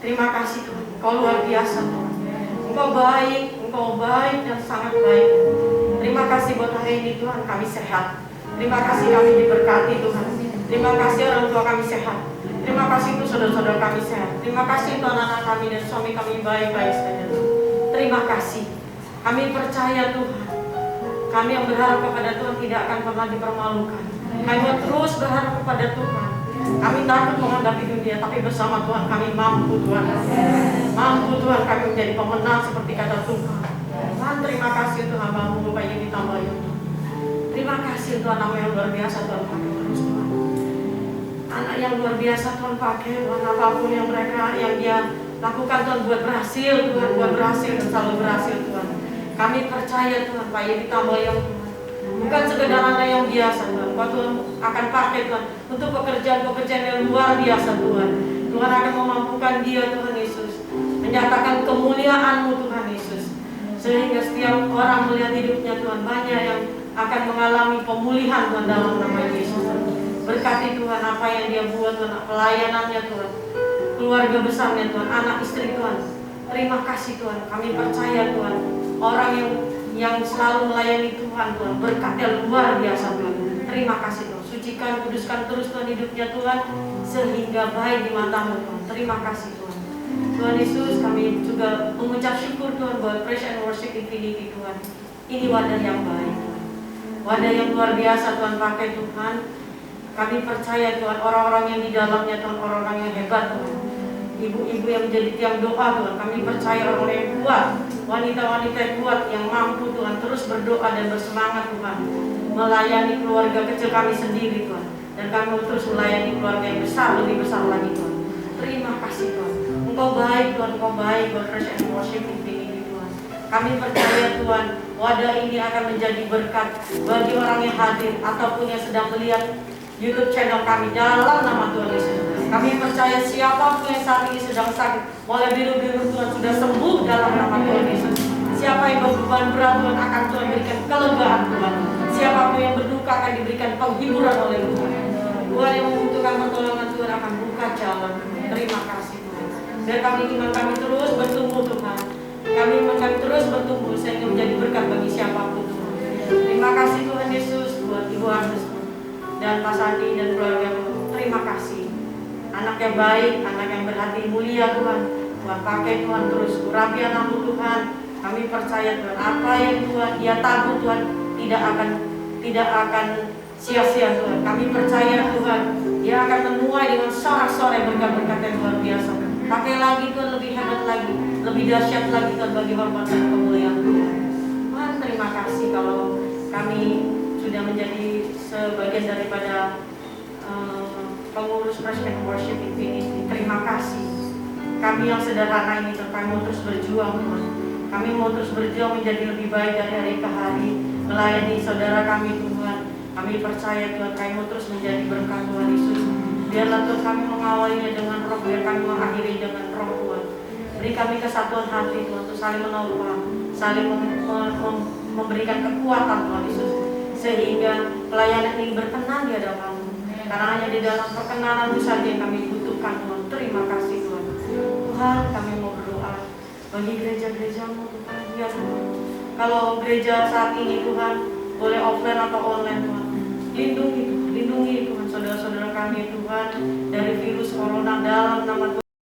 Terima kasih Tuhan, Kau luar biasa Tuhan. Engkau baik dan sangat baik. Terima kasih buat hari ini Tuhan, kami sehat. Terima kasih kami diberkati Tuhan. Terima kasih orang tua kami sehat. Terima kasih untuk saudara-saudara kami sehat. Terima kasih untuk anak-anak kami dan suami kami baik-baik saja. Terima kasih. Kami percaya Tuhan. Kami yang berharap kepada Tuhan tidak akan pernah dipermalukan. Kami mau terus berharap kepada Tuhan. Kami takut menghadapi dunia, tapi bersama Tuhan kami mampu Tuhan. Mampu Tuhan kami menjadi pemenang seperti kata Tuhan. Tuhan terima kasih Tuhan, hamba-Mu Bapak yang ditambah ya Tuhan. Terima kasih Tuhan, nama yang luar biasa Tuhan pakai terus Tuhan. Anak yang luar biasa Tuhan pakai Tuhan, apapun yang mereka yang dia lakukan Tuhan buat berhasil Tuhan, buat berhasil dan selalu berhasil Tuhan. Kami percaya Tuhan, Pak Yeay ditambah yang Tuhan. Bukan sekedar anak yang biasa Tuhan, Pak Tuhan akan pakai Tuhan untuk pekerjaan-pekerjaan yang luar biasa Tuhan. Tuhan akan memampukan dia Tuhan Yesus, menyatakan kemuliaan-Mu Tuhan Yesus. Sehingga setiap orang melihat hidupnya Tuhan, banyak yang akan mengalami pemulihan Tuhan dalam nama Yesus. Berkati Tuhan apa yang dia buat Tuhan, pelayanannya Tuhan, keluarga besarnya Tuhan, anak istri Tuhan. Terima kasih Tuhan, kami percaya Tuhan, orang yang selalu melayani Tuhan Tuhan, berkatnya luar biasa Tuhan. Terima kasih Tuhan, sucikan, kuduskan terus Tuhan hidupnya Tuhan, sehingga baik di matamu Tuhan. Terima kasih Tuhan. Tuhan Yesus, kami juga mengucap syukur Tuhan buat Praise and Worship Infinity Tuhan. Ini wadah yang baik Tuhan, wadah yang luar biasa Tuhan pakai Tuhan. Kami percaya Tuhan, orang-orang yang di dalamnya Tuhan, orang-orang yang hebat Tuhan. Ibu-ibu yang menjadi tiang doa Tuhan, kami percaya orang-orang yang kuat, wanita-wanita yang kuat, yang mampu Tuhan, terus berdoa dan bersemangat Tuhan, melayani keluarga kecil kami sendiri Tuhan. Dan kami terus melayani keluarga yang besar, lebih besar lagi Tuhan. Terima kasih Tuhan, Engkau baik Tuhan, Engkau baik buat Praise and Worship Infinity Tuhan. Kami percaya Tuhan, wadah ini akan menjadi berkat bagi orang yang hadir ataupun yang sedang melihat YouTube channel kami dalam nama Tuhan Yesus. Kami percaya siapapun yang saat ini sedang sakit, mulai biru-biru Tuhan sudah sembuh dalam nama Tuhan Yesus. Siapa yang berbeban berat Tuhan akan Tuhan berikan kelegaan Tuhan. Siapapun yang berduka akan diberikan penghiburan oleh Tuhan. Tuhan yang membutuhkan pertolongan Tuhan akan buka jalan. Terima kasih Tuhan. Biar kami iman kami terus bertumbuh Tuhan. Iman kami terus bertumbuh sehingga menjadi berkat bagi siapapun Tuhan. Terima kasih Tuhan Yesus buat Ibu Agnes dan Pak Sandi dan keluarga Tuhan. Terima kasih. Anak yang baik, anak yang berhati mulia Tuhan. Tuhan pakai Tuhan terus, urapi anakmu Tuhan. Kami percaya Tuhan, apa yang Tuhan dia tabur Tuhan tidak akan sia-sia Tuhan. Kami percaya Tuhan, dia akan menuai dengan sorak-sorai berkat-berkat yang luar biasa. Pakai lagi Tuhan, lebih hebat lagi, lebih dahsyat lagi Tuhan bagi hormat dan kemuliaan Tuhan. Tuhan terima kasih kalau kami sudah menjadi sebagian daripada pengurus Praise and Worship Infinity. Terima kasih. Kami yang sederhana ini Tuhan, kami mau terus berjuang Tuhan. Kami mau terus berjuang menjadi lebih baik dari hari ke hari, melayani saudara kami Tuhan. Kami percaya Tuhan, kami mau terus menjadi berkat Tuhan Yesus. Biarlah Tuhan kami mengawalinya dengan roh, biar kami mengakhiri dengan roh Tuhan. Beri kami kesatuan hati Tuhan, untuk saling menopang, saling memberikan kekuatan Tuhan Yesus, sehingga pelayanan ini berkenan di hadapan-Mu. Karena hanya di dalam perkenanan-Mu saja yang kami butuhkan Tuhan. Terima kasih Tuhan. Tuhan, kami mau berdoa bagi gereja-gereja-Mu Tuhan. Ya Tuhan, kalau gereja saat ini Tuhan boleh offline atau online Tuhan, lindungi Tuhan, saudara-saudara kami Tuhan dari virus corona dalam nama